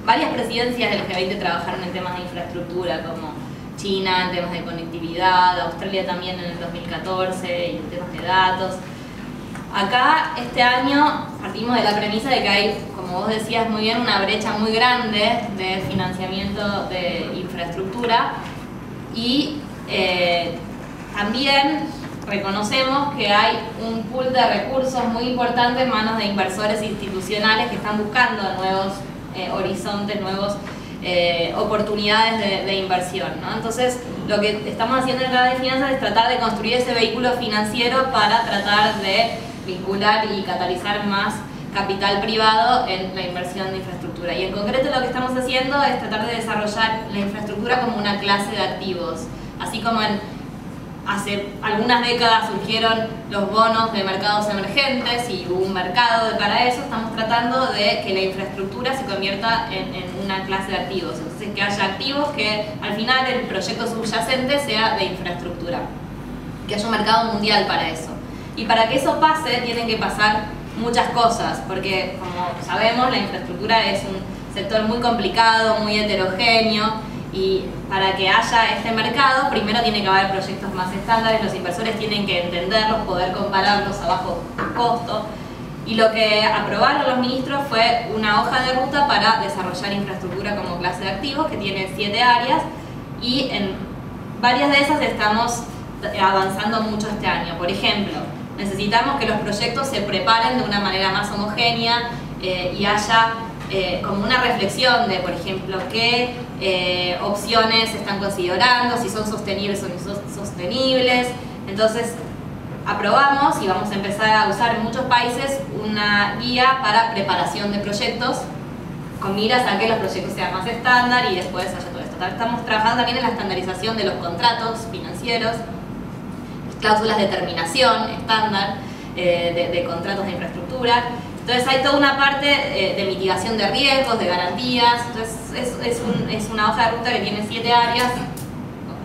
Varias presidencias del G20 trabajaron en temas de infraestructura, como China en temas de conectividad, Australia también en el 2014 y en temas de datos. Acá este año partimos de la premisa de que hay, como vos decías muy bien, una brecha muy grande de financiamiento de infraestructura y también reconocemos que hay un pool de recursos muy importante en manos de inversores institucionales que están buscando nuevos horizontes, nuevas oportunidades de inversión, ¿no? Entonces, lo que estamos haciendo en Canal de Finanzas es tratar de construir ese vehículo financiero para tratar de vincular y catalizar más capital privado en la inversión de infraestructura. Y en concreto lo que estamos haciendo es tratar de desarrollar la infraestructura como una clase de activos, así como hace algunas décadas surgieron los bonos de mercados emergentes y hubo un mercado para eso. Estamos tratando de que la infraestructura se convierta en una clase de activos. Entonces, que haya activos que al final el proyecto subyacente sea de infraestructura. Que haya un mercado mundial para eso. Y para que eso pase, tienen que pasar muchas cosas, porque como sabemos, la infraestructura es un sector muy complicado, muy heterogéneo. Y para que haya este mercado, primero tiene que haber proyectos más estándares, los inversores tienen que entenderlos, poder compararlos a bajo costo. Y lo que aprobaron los ministros fue una hoja de ruta para desarrollar infraestructura como clase de activos, que tiene 7 áreas, y en varias de esas estamos avanzando mucho este año. Por ejemplo, necesitamos que los proyectos se preparen de una manera más homogénea y haya como una reflexión de, por ejemplo, qué opciones se están considerando, si son sostenibles o no son sostenibles. Entonces, aprobamos y vamos a empezar a usar en muchos países una guía para preparación de proyectos con miras a que los proyectos sean más estándar y después haya todo esto. Estamos trabajando también en la estandarización de los contratos financieros, cláusulas de terminación estándar de contratos de infraestructura. Entonces hay toda una parte de mitigación de riesgos, de garantías. Entonces es una hoja de ruta que tiene 7 áreas.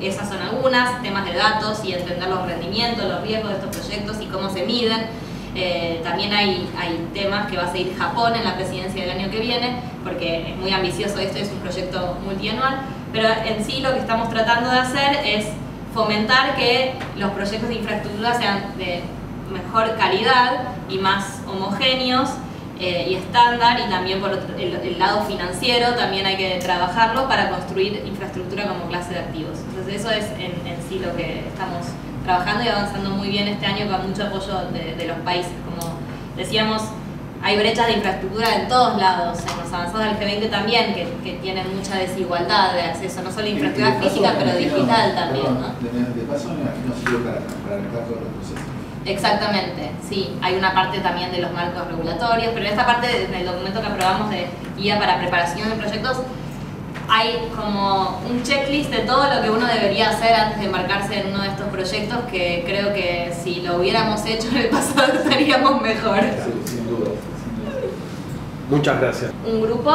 Esas son algunas, temas de datos y entender los rendimientos, los riesgos de estos proyectos y cómo se miden. También hay temas que va a seguir Japón en la presidencia del año que viene, porque es muy ambicioso esto, es un proyecto multianual. Pero en sí lo que estamos tratando de hacer es fomentar que los proyectos de infraestructura sean de mejor calidad y más homogéneos y estándar, y también por el lado financiero también hay que trabajarlo para construir infraestructura como clase de activos. Entonces eso es en sí lo que estamos trabajando y avanzando muy bien este año con mucho apoyo de los países. Como decíamos, hay brechas de infraestructura en todos lados, en los avanzados del G20 también, que tienen mucha desigualdad de acceso, no solo a infraestructura física, pero digital también, ¿no? De paso, me imagino sirve para arrancar todos los procesos. Exactamente, sí. Hay una parte también de los marcos regulatorios, pero en esta parte del documento que aprobamos de guía para preparación de proyectos hay como un checklist de todo lo que uno debería hacer antes de embarcarse en uno de estos proyectos, que creo que si lo hubiéramos hecho en el pasado estaríamos mejor. Sí, sin duda. Muchas gracias. Un grupo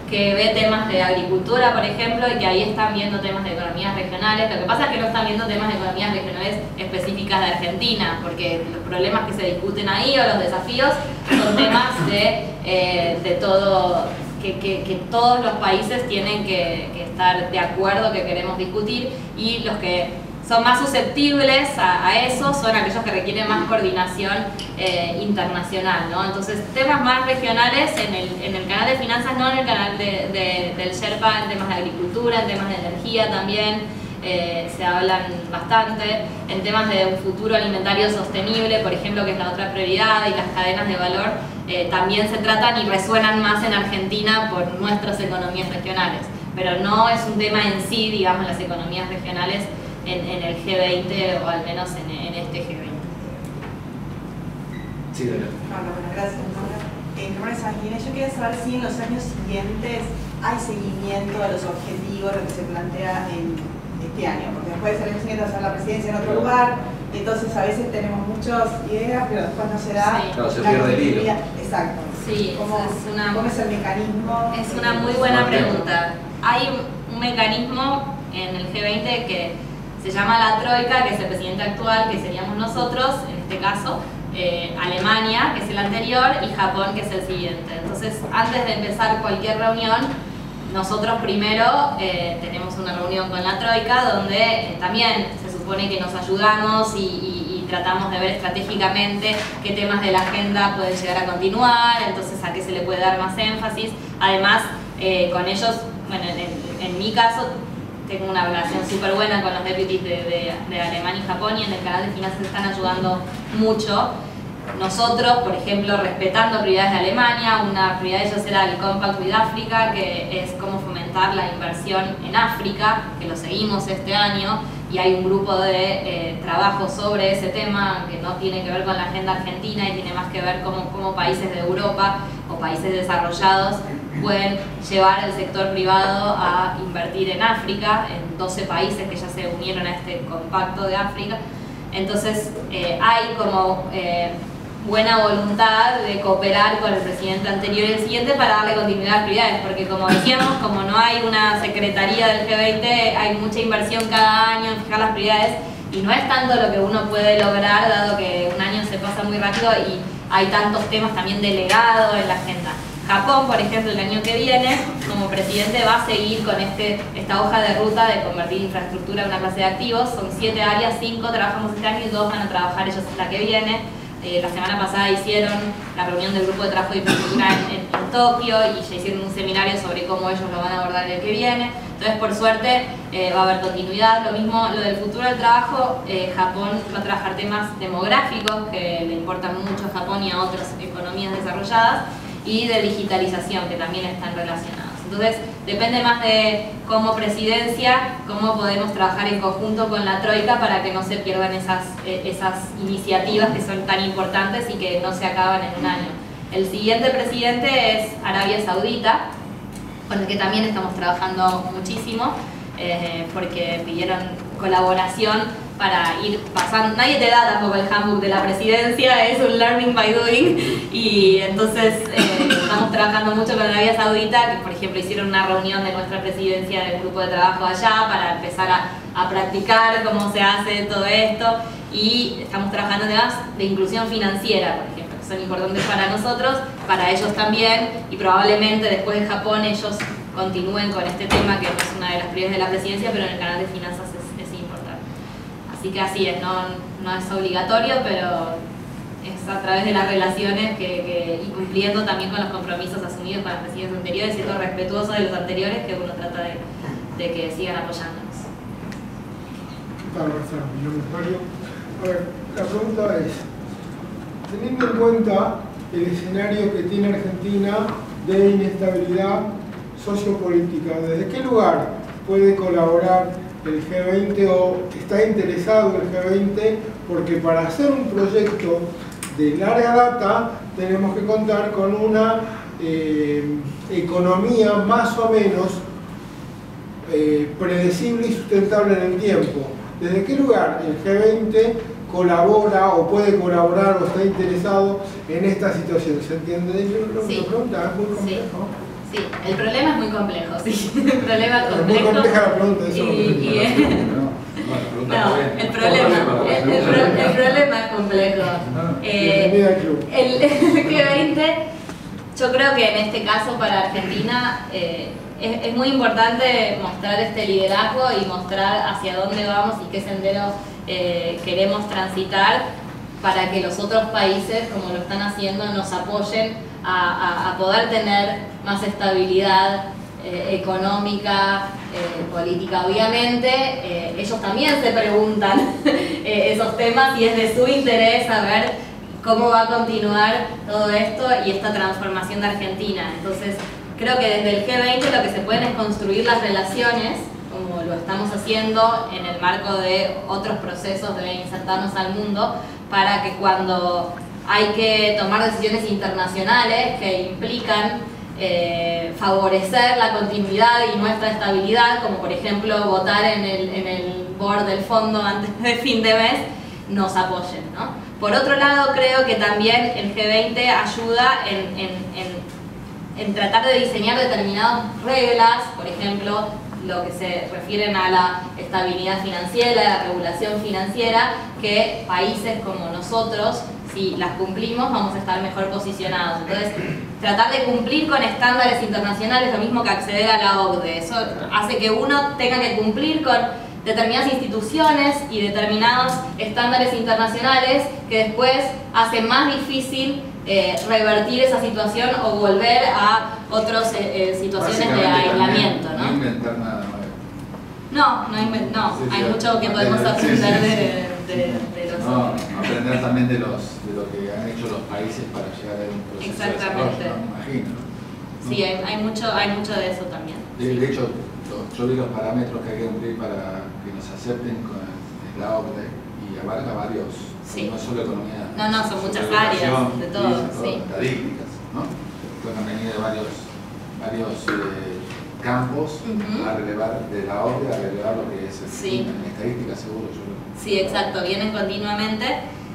que ve temas de agricultura, por ejemplo, y que ahí están viendo temas de economías regionales. Lo que pasa es que no están viendo temas de economías regionales específicas de Argentina, porque los problemas que se discuten ahí o los desafíos son temas de todo, que todos los países tienen que estar de acuerdo que queremos discutir, y los que son más susceptibles a eso son aquellos que requieren más coordinación internacional, ¿no? Entonces, temas más regionales en el canal de finanzas, no en el canal del Sherpa, en temas de agricultura, en temas de energía también se hablan bastante, en temas de un futuro alimentario sostenible, por ejemplo, que es la otra prioridad, y las cadenas de valor también se tratan y resuenan más en Argentina por nuestras economías regionales, pero no es un tema en sí, digamos, las economías regionales en el G20, o al menos en este G20. Sí, dale. Bueno, gracias. Mi nombre es Angelina. Yo quería saber si en los años siguientes hay seguimiento a los objetivos, lo que se plantea en este año, porque después el año siguiente hacer la presidencia en otro lugar, entonces a veces tenemos muchas ideas, pero después no se da. Sí. Claro, se pierde el hilo. Exacto. Sí, ¿Cómo es el mecanismo? Es una muy buena pregunta. Hay un mecanismo en el G20 que se llama la Troika, que es el presidente actual, que seríamos nosotros, en este caso, Alemania, que es el anterior, y Japón, que es el siguiente. Entonces, antes de empezar cualquier reunión, nosotros primero tenemos una reunión con la Troika, donde también se supone que nos ayudamos y tratamos de ver estratégicamente qué temas de la agenda pueden llegar a continuar, entonces a qué se le puede dar más énfasis. Además, con ellos, bueno, en mi caso, tengo una relación súper buena con los deputies de Alemania y Japón, y en el canal de finanzas están ayudando mucho. Nosotros, por ejemplo, respetando prioridades de Alemania, una prioridad de ellos era el Compact with Africa, que es cómo fomentar la inversión en África, que lo seguimos este año, y hay un grupo de trabajo sobre ese tema que no tiene que ver con la agenda argentina y tiene más que ver cómo países de Europa o países desarrollados pueden llevar al sector privado a invertir en África, en 12 países que ya se unieron a este compacto de África. Entonces hay como buena voluntad de cooperar con el presidente anterior y el siguiente para darle continuidad a las prioridades, porque como decíamos, como no hay una secretaría del G20, hay mucha inversión cada año en fijar las prioridades y no es tanto lo que uno puede lograr, dado que un año se pasa muy rápido y hay tantos temas también delegados en la agenda. Japón, por ejemplo, el año que viene, como presidente, va a seguir con esta hoja de ruta de convertir infraestructura en una clase de activos. Son 7 áreas, 5 trabajamos este año y 2 van a trabajar ellos la que viene. La semana pasada hicieron la reunión del grupo de trabajo de infraestructura en Tokio y ya hicieron un seminario sobre cómo ellos lo van a abordar el que viene. Entonces, por suerte, va a haber continuidad. Lo mismo, lo del futuro del trabajo, Japón va a trabajar temas demográficos que le importan mucho a Japón y a otras economías desarrolladas, y de digitalización, que también están relacionados. Entonces, depende más de como presidencia, cómo podemos trabajar en conjunto con la Troika para que no se pierdan esas iniciativas que son tan importantes y que no se acaban en un año. El siguiente presidente es Arabia Saudita, con el que también estamos trabajando muchísimo, porque pidieron colaboración para ir pasando. Nadie te da tampoco el handbook de la presidencia, es un learning by doing, y entonces estamos trabajando mucho con Arabia Saudita, que por ejemplo hicieron una reunión de nuestra presidencia del grupo de trabajo allá para empezar a practicar cómo se hace todo esto, y estamos trabajando además de inclusión financiera, por ejemplo, que son importantes para nosotros, para ellos también, y probablemente después de Japón ellos continúen con este tema, que no es una de las prioridades de la presidencia, pero en el canal de finanzas es importante. Así que así es, no es obligatorio, pero es a través de las relaciones y cumpliendo también con los compromisos asumidos con las presidencias anteriores, siendo respetuoso de los anteriores, que uno trata de que sigan apoyándonos. Hola, Marcelo, mi nombre es Mario. A ver, la pregunta es, teniendo en cuenta el escenario que tiene Argentina de inestabilidad sociopolítica, ¿desde qué lugar puede colaborar el G20 o está interesado el G20? Porque para hacer un proyecto de larga data tenemos que contar con una economía más o menos predecible y sustentable en el tiempo. ¿Desde qué lugar el G20 colabora o puede colaborar o está interesado en esta situación? ¿Se entiende? Sí. La pregunta es muy complejo. Sí, el problema es muy complejo, sí. El problema es complejo. Muy compleja la pregunta, eso. No, el problema es complejo. El G20, yo creo que en este caso para Argentina es muy importante mostrar este liderazgo y mostrar hacia dónde vamos y qué sendero queremos transitar para que los otros países, como lo están haciendo, nos apoyen a poder tener más estabilidad económica, política. Obviamente, ellos también se preguntan esos temas y es de su interés saber cómo va a continuar todo esto y esta transformación de Argentina. Entonces, creo que desde el G20 lo que se pueden es construir las relaciones, como lo estamos haciendo en el marco de otros procesos de insertarnos al mundo, para que cuando hay que tomar decisiones internacionales que implican favorecer la continuidad y nuestra estabilidad, como por ejemplo votar en el board del fondo antes de fin de mes, nos apoyen, ¿no? Por otro lado, creo que también el G20 ayuda en tratar de diseñar determinadas reglas, por ejemplo, lo que se refieren a la estabilidad financiera, la regulación financiera, que países como nosotros, si las cumplimos, vamos a estar mejor posicionados. Entonces, tratar de cumplir con estándares internacionales es lo mismo que acceder a la OCDE. Eso hace que uno tenga que cumplir con determinadas instituciones y determinados estándares internacionales que después hacen más difícil revertir esa situación o volver a otras situaciones de aislamiento, ¿no? No inventar nada nuevo. No, Sí, hay sí, mucho que podemos aprender de los No, otros. aprender también de lo que han hecho los países para llegar a un proceso Exactamente. de desarrollo, ¿no? Me imagino, ¿no? Sí, hay mucho de eso también. De hecho, yo vi los parámetros que hay que cumplir para que nos acepten con la OCDE y abarca varios, Sí. no es solo economía. No, son muchas sobre áreas, educación, de todo, sí. estadísticas, ¿no? Pueden venir de varios campos Ujú. a relevar de la OCDE, a relevar lo que es Sí. en estadística seguro. Sí, exacto, vienen continuamente.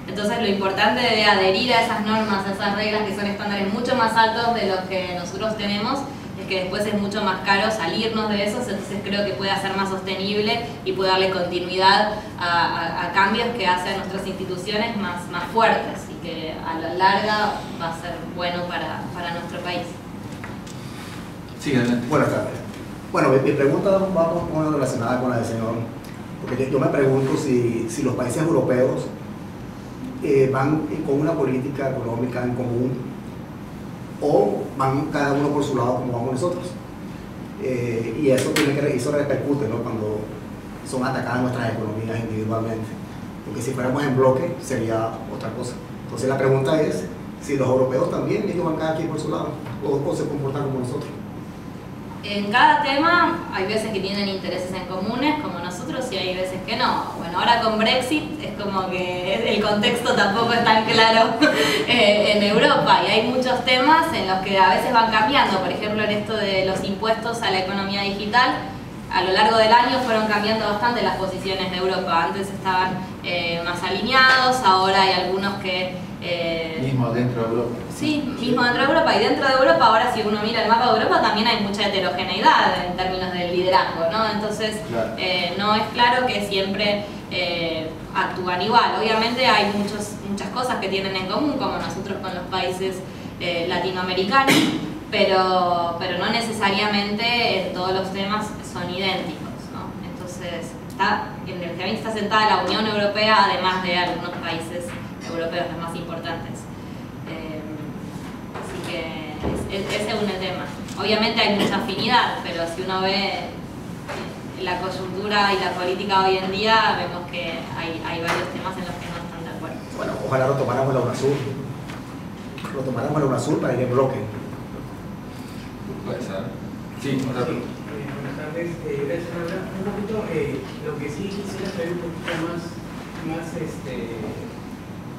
Entonces lo importante de adherir a esas normas, a esas reglas que son estándares mucho más altos de los que nosotros tenemos, es que después es mucho más caro salirnos de esos, entonces creo que puede ser más sostenible y puede darle continuidad a cambios que hacen nuestras instituciones más fuertes y que a la larga va a ser bueno para nuestro país. Sí, adelante. Buenas tardes. Bueno, mi pregunta va un poco relacionada con la del señor, porque yo me pregunto si los países europeos van con una política económica en común o van cada uno por su lado como vamos nosotros. Y eso repercute, ¿no?, cuando son atacadas nuestras economías individualmente. Porque si fuéramos en bloque sería otra cosa. Entonces la pregunta es si los europeos también ellos van cada quien por su lado o se comportan como nosotros. En cada tema hay veces que tienen intereses en comunes como nosotros y hay veces que no. Bueno, ahora con Brexit es como que el contexto tampoco es tan claro en Europa y hay muchos temas en los que a veces van cambiando. Por ejemplo, en esto de los impuestos a la economía digital, a lo largo del año fueron cambiando bastante las posiciones de Europa. Antes estaban más alineados, ahora hay algunos que... Mismo dentro de Europa. Sí, mismo dentro de Europa, y dentro de Europa ahora si uno mira el mapa de Europa también hay mucha heterogeneidad en términos del liderazgo, ¿no? Entonces Claro. no es claro que siempre actúan igual. Obviamente hay muchas cosas que tienen en común, como nosotros con los países latinoamericanos, pero no necesariamente en todos los temas son idénticos, ¿no? Entonces en el G20 está sentada la Unión Europea, además de algunos países europeos los más importantes. Así que ese es un tema. Obviamente hay mucha afinidad, pero si uno ve la coyuntura y la política hoy en día, vemos que hay varios temas en los que no están de acuerdo. Bueno, ojalá lo tomáramos la UNASUR. Lo tomáramos la UNASUR para ir en bloque. Puede ser. Sí, otra pregunta. Buenas tardes. Gracias, Laura. Un poquito, lo que sí quisiera saber un poquito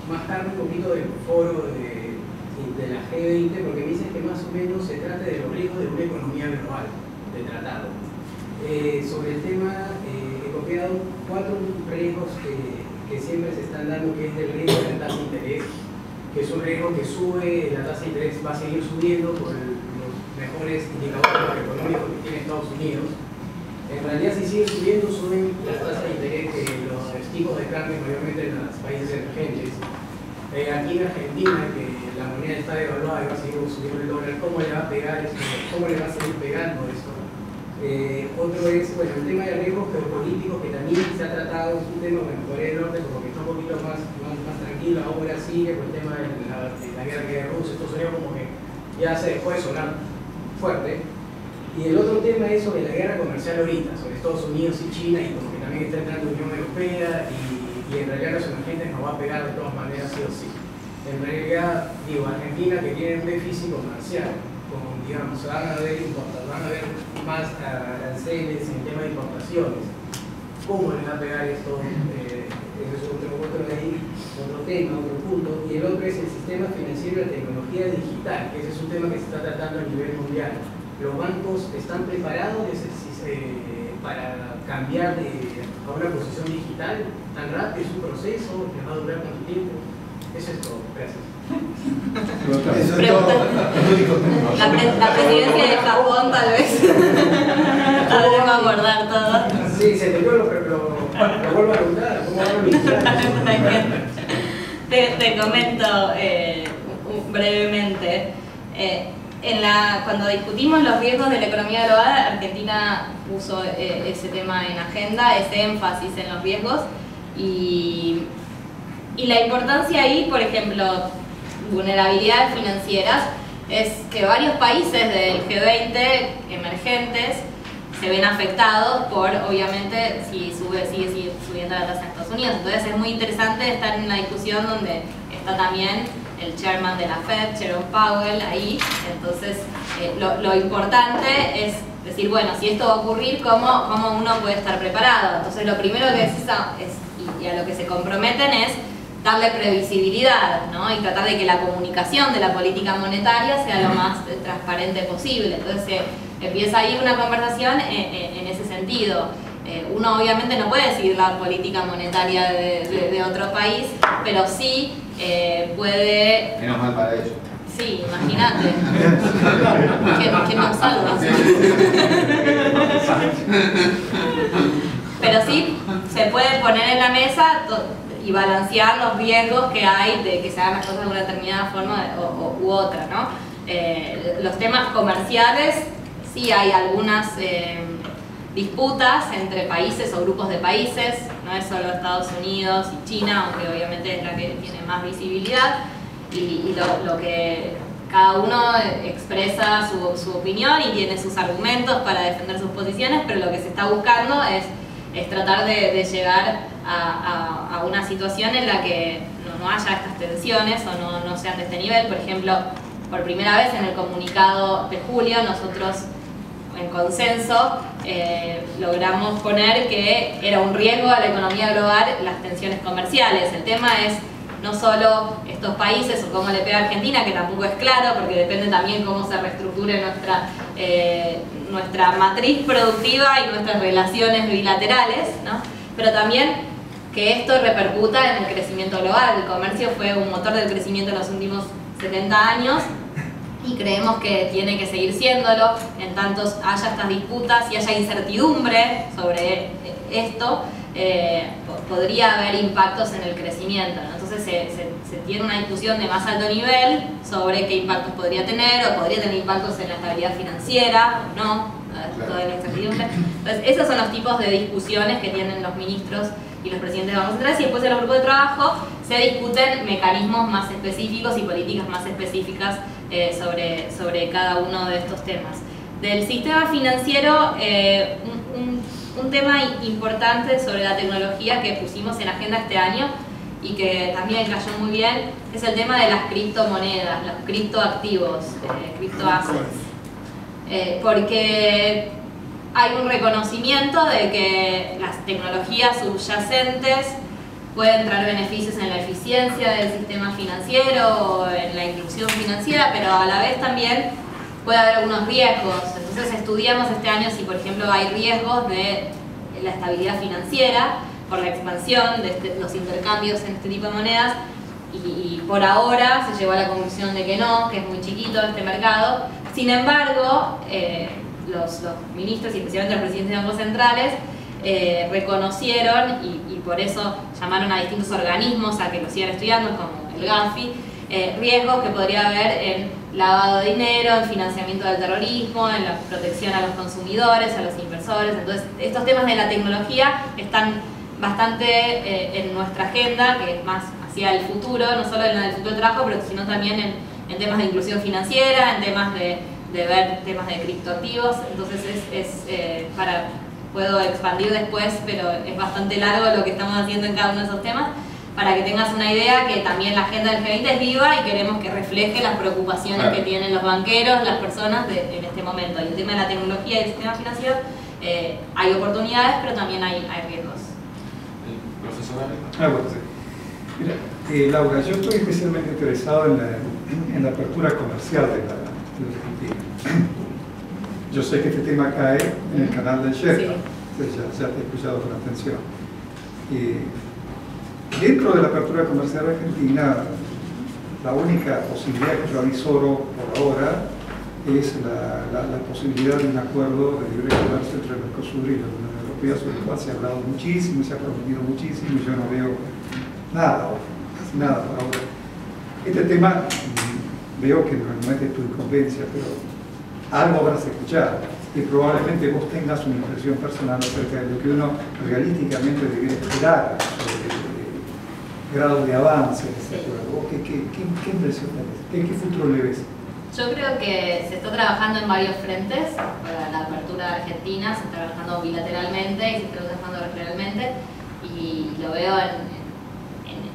más tarde un poquito del foro de la G20, porque me dicen que más o menos se trata de los riesgos de una economía global, de tratado. Sobre el tema, he copiado 4 riesgos que siempre se están dando, que es el riesgo de la tasa de interés, que es un riesgo que sube, la tasa de interés va a seguir subiendo por los mejores indicadores económicos que tiene Estados Unidos. En realidad, si sigue subiendo, suben las tasas de interés de los tipos de cambio, mayormente en los países emergentes. Aquí en Argentina, que la moneda está devaluada y va a seguir subiendo el dólar, ¿cómo le va a pegar eso? ¿Cómo le va a seguir pegando eso? Otro es, bueno, el tema de riesgos geopolíticos, que también se ha tratado, es un tema, bueno, Corea del Norte como que está un poquito más tranquilo, ahora sigue con el tema de la guerra de Rusia, Estados Unidos como que ya se dejó de sonar fuerte. Y el otro tema es sobre la guerra comercial ahorita, sobre Estados Unidos y China, y como que también está entrando la Unión Europea, y en realidad los emergentes nos va a pegar de todas maneras sí o sí. En realidad, digo, Argentina que tiene un déficit comercial, con, digamos, van a haber más aranceles en el tema de importaciones. ¿Cómo les va a pegar esto? Ese es otro tema, otro punto. Y el otro es el sistema financiero de tecnología digital, que ese es un tema que se está tratando a nivel mundial. ¿Los bancos están preparados para cambiar a una posición digital tan rápido? ¿Es un proceso? ¿Les va a durar cuánto tiempo? Eso es todo. Gracias. Eso es todo. La presidencia de Japón tal vez va a abordar todo. Sí, se entendió, pero lo vuelvo a preguntar. ¿Cómo van a iniciar? Te comento brevemente. Cuando discutimos los riesgos de la economía global, Argentina puso ese tema en agenda, ese énfasis en los riesgos y la importancia ahí, por ejemplo, vulnerabilidades financieras, es que varios países del G20 emergentes se ven afectados por, obviamente, si sigue subiendo la tasa en Estados Unidos. Entonces es muy interesante estar en una discusión donde está también el chairman de la Fed, Jerome Powell, ahí. Entonces lo importante es decir, bueno, si esto va a ocurrir, ¿cómo uno puede estar preparado? Entonces lo primero que es y a lo que se comprometen es darle previsibilidad, ¿no? Y tratar de que la comunicación de la política monetaria sea lo más transparente posible. Entonces empieza ahí una conversación en ese sentido. Uno obviamente no puede seguir la política monetaria de otro país, pero sí puede... Menos mal para ellos. Sí, imagínate. ¿Qué nos salva? Pero sí se puede poner en la mesa y balancear los riesgos que hay de que se hagan las cosas de una determinada forma u otra, ¿no? Los temas comerciales, sí hay algunas disputas entre países o grupos de países, no es solo Estados Unidos y China, aunque obviamente es la que tiene más visibilidad, y lo que cada uno expresa su opinión y tiene sus argumentos para defender sus posiciones, pero lo que se está buscando es tratar de llegar a una situación en la que no haya estas tensiones o no sean de este nivel. Por ejemplo, por primera vez en el comunicado de julio nosotros en consenso logramos poner que era un riesgo a la economía global las tensiones comerciales. El tema es no solo estos países o cómo le pega a Argentina, que tampoco es claro porque depende también cómo se reestructure nuestra matriz productiva y nuestras relaciones bilaterales, ¿no? Pero también que esto repercuta en el crecimiento global. El comercio fue un motor del crecimiento en los últimos 70 años y creemos que tiene que seguir siéndolo en tanto haya estas disputas y haya incertidumbre sobre esto. Podría haber impactos en el crecimiento, ¿no? Entonces se tiene una discusión de más alto nivel sobre qué impactos podría tener o podría tener impactos en la estabilidad financiera o no, toda la incertidumbre. Entonces esos son los tipos de discusiones que tienen los ministros y los presidentes de bancos centrales, y después en los grupos de trabajo se discuten mecanismos más específicos y políticas más específicas sobre cada uno de estos temas. Del sistema financiero, un tema importante sobre la tecnología que pusimos en agenda este año y que también cayó muy bien es el tema de las criptomonedas, los criptoactivos, criptoassets. Porque hay un reconocimiento de que las tecnologías subyacentes pueden traer beneficios en la eficiencia del sistema financiero o en la inclusión financiera, pero a la vez también puede haber algunos riesgos. Entonces estudiamos este año si, por ejemplo, hay riesgos de la estabilidad financiera por la expansión de los intercambios en este tipo de monedas, y por ahora se llegó a la conclusión de que no, que es muy chiquito este mercado. Sin embargo, los ministros y especialmente los presidentes de bancos centrales reconocieron y por eso llamaron a distintos organismos a que lo sigan estudiando, como el Gafi, riesgos que podría haber en lavado de dinero, en financiamiento del terrorismo, en la protección a los consumidores, a los inversores. Entonces estos temas de la tecnología están bastante en nuestra agenda, que es más hacia el futuro, no solo en el futuro de trabajo, pero sino también en temas de inclusión financiera, en temas de ver temas de criptoactivos. Entonces puedo expandir después, pero es bastante largo lo que estamos haciendo en cada uno de esos temas, para que tengas una idea que también la agenda del G20 es viva y queremos que refleje las preocupaciones que tienen los banqueros, las personas en este momento. Y el tema de la tecnología y el sistema financiero, hay oportunidades, pero también hay riesgos. Profesor bueno, sí. Mira, Laura, yo estoy especialmente interesado en la apertura comercial de la Argentina. Yo sé que este tema cae en el canal del Sherpa, ya te he escuchado con atención. Dentro de la apertura comercial argentina, la única posibilidad que yo avisoro por ahora es la posibilidad de un acuerdo de libre comercio entre el Mercosur y la Unión Europea, sobre el cual se ha hablado muchísimo, se ha prometido muchísimo, y yo no veo nada por ahora. Este tema veo que no es de tu incumbencia, pero algo habrás escuchado y probablemente vos tengas una impresión personal acerca de lo que uno realísticamente debería esperar sobre el grado de avance en este acuerdo. ¿Vos qué impresión tenés? ¿Qué futuro le ves? Yo creo que se está trabajando en varios frentes para la apertura de Argentina, se está trabajando bilateralmente y se está trabajando regionalmente, y lo veo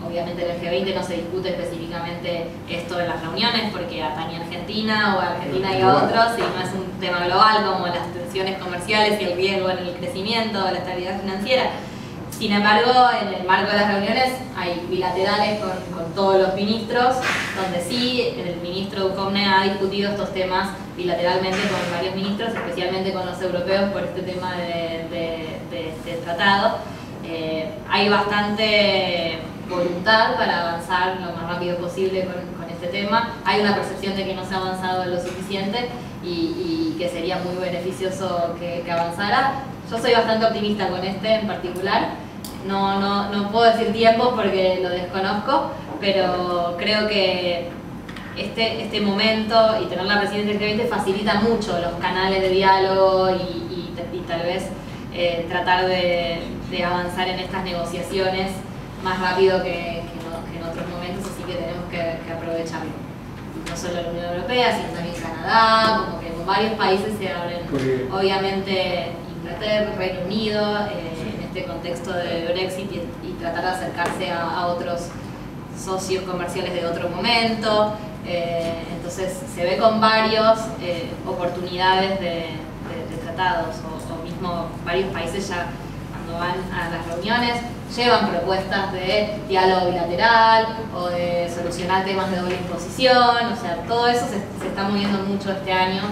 obviamente en el G20 no se discute específicamente esto en las reuniones porque atañe a Argentina o a Argentina y a otros, y no es un tema global como las tensiones comerciales y el riesgo en el crecimiento o la estabilidad financiera. Sin embargo, en el marco de las reuniones hay bilaterales con todos los ministros, donde sí el ministro Duhovne ha discutido estos temas bilateralmente con varios ministros, especialmente con los europeos por este tema de este tratado. Hay bastante voluntad para avanzar lo más rápido posible con este tema. Hay una percepción de que no se ha avanzado lo suficiente y que sería muy beneficioso que avanzara. Yo soy bastante optimista con este en particular. No puedo decir tiempo porque lo desconozco, pero creo que este momento y tener la presidencia del G20 facilita mucho los canales de diálogo y tal vez tratar de avanzar en estas negociaciones más rápido que en otros momentos, así que tenemos que aprovecharlo. No solo la Unión Europea, sino también Canadá, como que con varios países se abren, obviamente Inglaterra, Reino Unido, en este contexto de Brexit y tratar de acercarse a otros socios comerciales de otro momento. Entonces se ve con varios oportunidades de tratados o mismo varios países ya cuando van a las reuniones llevan propuestas de diálogo bilateral o de solucionar temas de doble imposición, o sea, todo eso se está moviendo mucho este año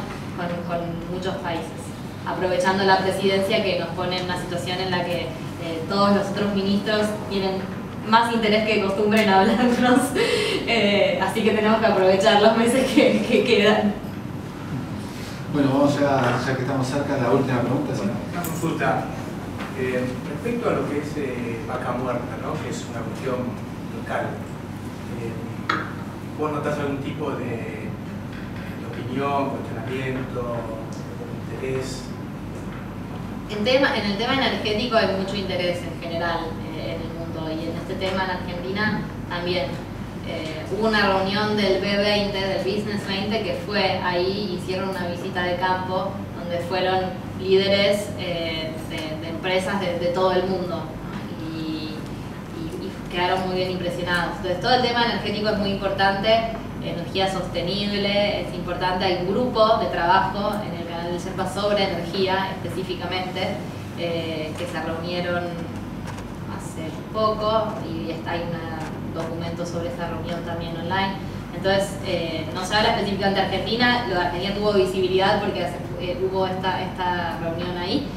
con muchos países, aprovechando la presidencia que nos pone en una situación en la que todos los otros ministros tienen más interés que costumbre en hablarnos, así que tenemos que aprovechar los meses que quedan. Bueno, vamos ya que estamos cerca de la última pregunta. ¿Sí? Una consulta. Respecto a lo que es vaca muerta, ¿no? Que es una cuestión local, ¿vos notás algún tipo de opinión, cuestionamiento, interés? En el tema energético hay mucho interés en general en el mundo, y en este tema en Argentina también. Hubo una reunión del B20, del Business 20, que fue ahí, hicieron una visita de campo donde fueron líderes de empresas de todo el mundo, ¿no? y quedaron muy bien impresionados. Entonces todo el tema energético es muy importante, energía sostenible es importante. Hay un grupo de trabajo en el canal del Sherpa sobre energía específicamente, que se reunieron hace poco y hay un documento sobre esa reunión también online. Entonces, no se habla específicamente de Argentina, lo de Argentina tuvo visibilidad porque hubo esta reunión ahí,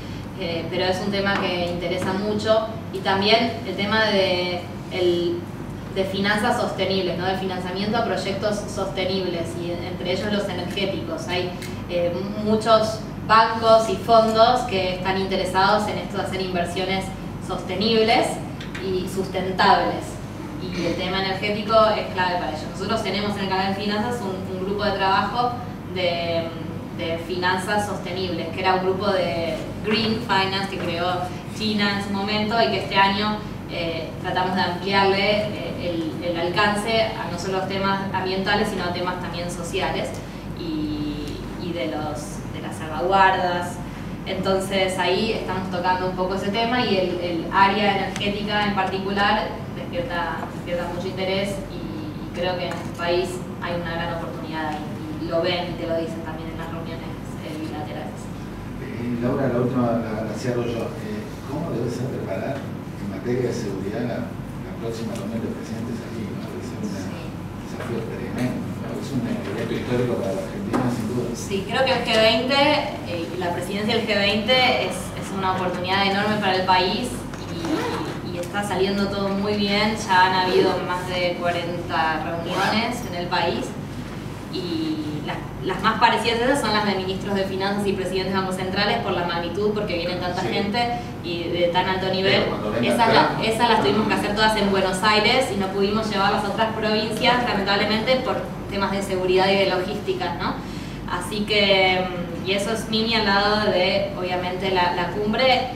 pero es un tema que interesa mucho, y también el tema de finanzas sostenibles, ¿no? De financiamiento a proyectos sostenibles, y entre ellos los energéticos. Hay muchos bancos y fondos que están interesados en esto de hacer inversiones sostenibles y sustentables. Y el tema energético es clave para ello. Nosotros tenemos en el canal de finanzas un grupo de trabajo de finanzas sostenibles, que era un grupo de Green Finance que creó China en su momento, y que este año tratamos de ampliarle el alcance a no solo los temas ambientales, sino a temas también sociales y de las salvaguardas. Entonces ahí estamos tocando un poco ese tema, y el área energética en particular despierta mucho interés, y creo que en este país hay una gran oportunidad y lo ven y te lo dicen también en las reuniones bilaterales. Laura, la última la cierro yo. ¿Cómo debe ser preparar en materia de seguridad la próxima reunión de presidentes aquí? ¿No? Debe ser un desafío tremendo, ¿no? Es un evento histórico para la Argentina, sin duda. Sí, creo que el G20, la presidencia del G20 es una oportunidad enorme para el país, y está saliendo todo muy bien. Ya han habido más de 40 reuniones en el país, las más parecidas a esas son las de ministros de finanzas y presidentes de bancos centrales por la magnitud, porque viene tanta gente y de tan alto nivel. Esas las tuvimos que hacer todas en Buenos Aires y no pudimos llevar las otras provincias, lamentablemente, por temas de seguridad y de logística, ¿no? Así que, y eso es Mimi al lado de, obviamente, la cumbre.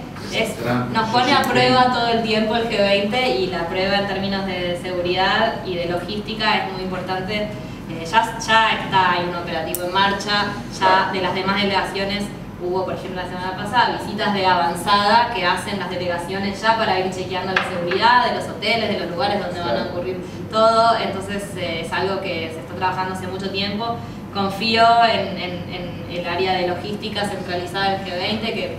Nos pone a prueba todo el tiempo el G20, y la prueba en términos de seguridad y de logística es muy importante. Ya hay un operativo en marcha, ya de las demás delegaciones hubo, por ejemplo, la semana pasada, visitas de avanzada que hacen las delegaciones ya para ir chequeando la seguridad de los hoteles, de los lugares donde van a ocurrir todo. Entonces es algo que se está trabajando hace mucho tiempo. Confío en el área de logística centralizada del G20 que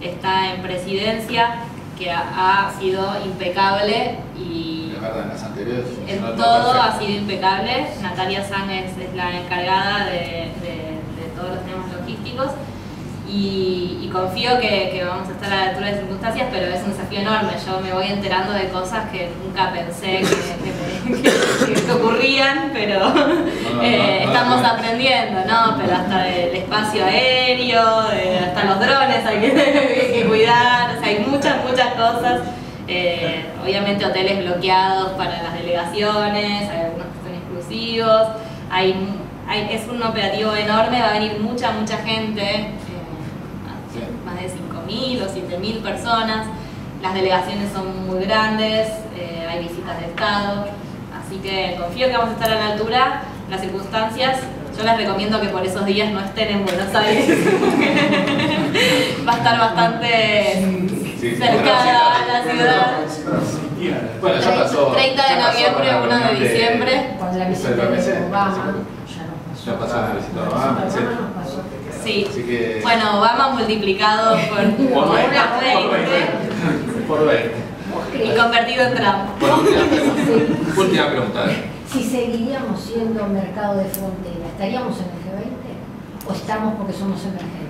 está en presidencia, que ha sido impecable y en las anteriores en todo ha sido impecable. Natalia Sang es la encargada de todos los temas logísticos y confío que vamos a estar a la altura de circunstancias, pero es un desafío enorme. Yo me voy enterando de cosas que nunca pensé que ocurrían, pero estamos aprendiendo, ¿no? Pero hasta el espacio aéreo, hasta los drones hay que cuidar, o sea, hay muchas cosas. Obviamente hoteles bloqueados para las delegaciones, hay algunos que son exclusivos, es un operativo enorme, va a venir mucha gente, más de 5.000 o 7.000 personas, las delegaciones son muy grandes, hay visitas de Estado, así que confío que vamos a estar a la altura. Las circunstancias, yo les recomiendo que por esos días no estén en Buenos Aires, va a estar bastante cercana a la ciudad. Bueno, ya pasó. 30 de noviembre, 1 de diciembre. Cuando la visita de Obama, ya pasó la visita de Obama, etc. Sí. Así que... Bueno, Obama multiplicado por 20. Por 20. Y convertido en Trump. Bueno, última pregunta. Si seguiríamos siendo mercado de frontera, ¿estaríamos en el G20 o estamos porque somos emergentes?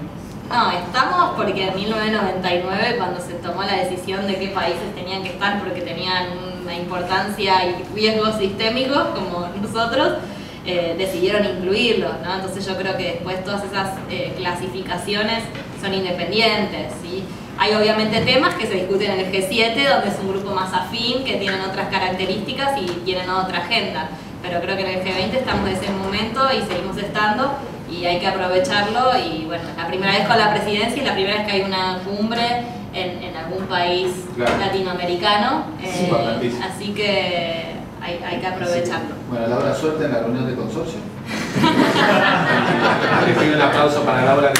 No, estamos porque en 1999, cuando se tomó la decisión de qué países tenían que estar porque tenían una importancia y riesgos sistémicos como nosotros, decidieron incluirlos, ¿no? Entonces yo creo que después todas esas clasificaciones son independientes, ¿sí? Hay obviamente temas que se discuten en el G7, donde es un grupo más afín, que tienen otras características y tienen otra agenda. Pero creo que en el G20 estamos en ese momento y seguimos estando, y hay que aprovecharlo. Y bueno, la primera vez con la presidencia y la primera vez que hay una cumbre en algún país latinoamericano. Así que hay que aprovecharlo. Bueno, Laura, suerte en la reunión de consorcio. Le pido un aplauso para Laura.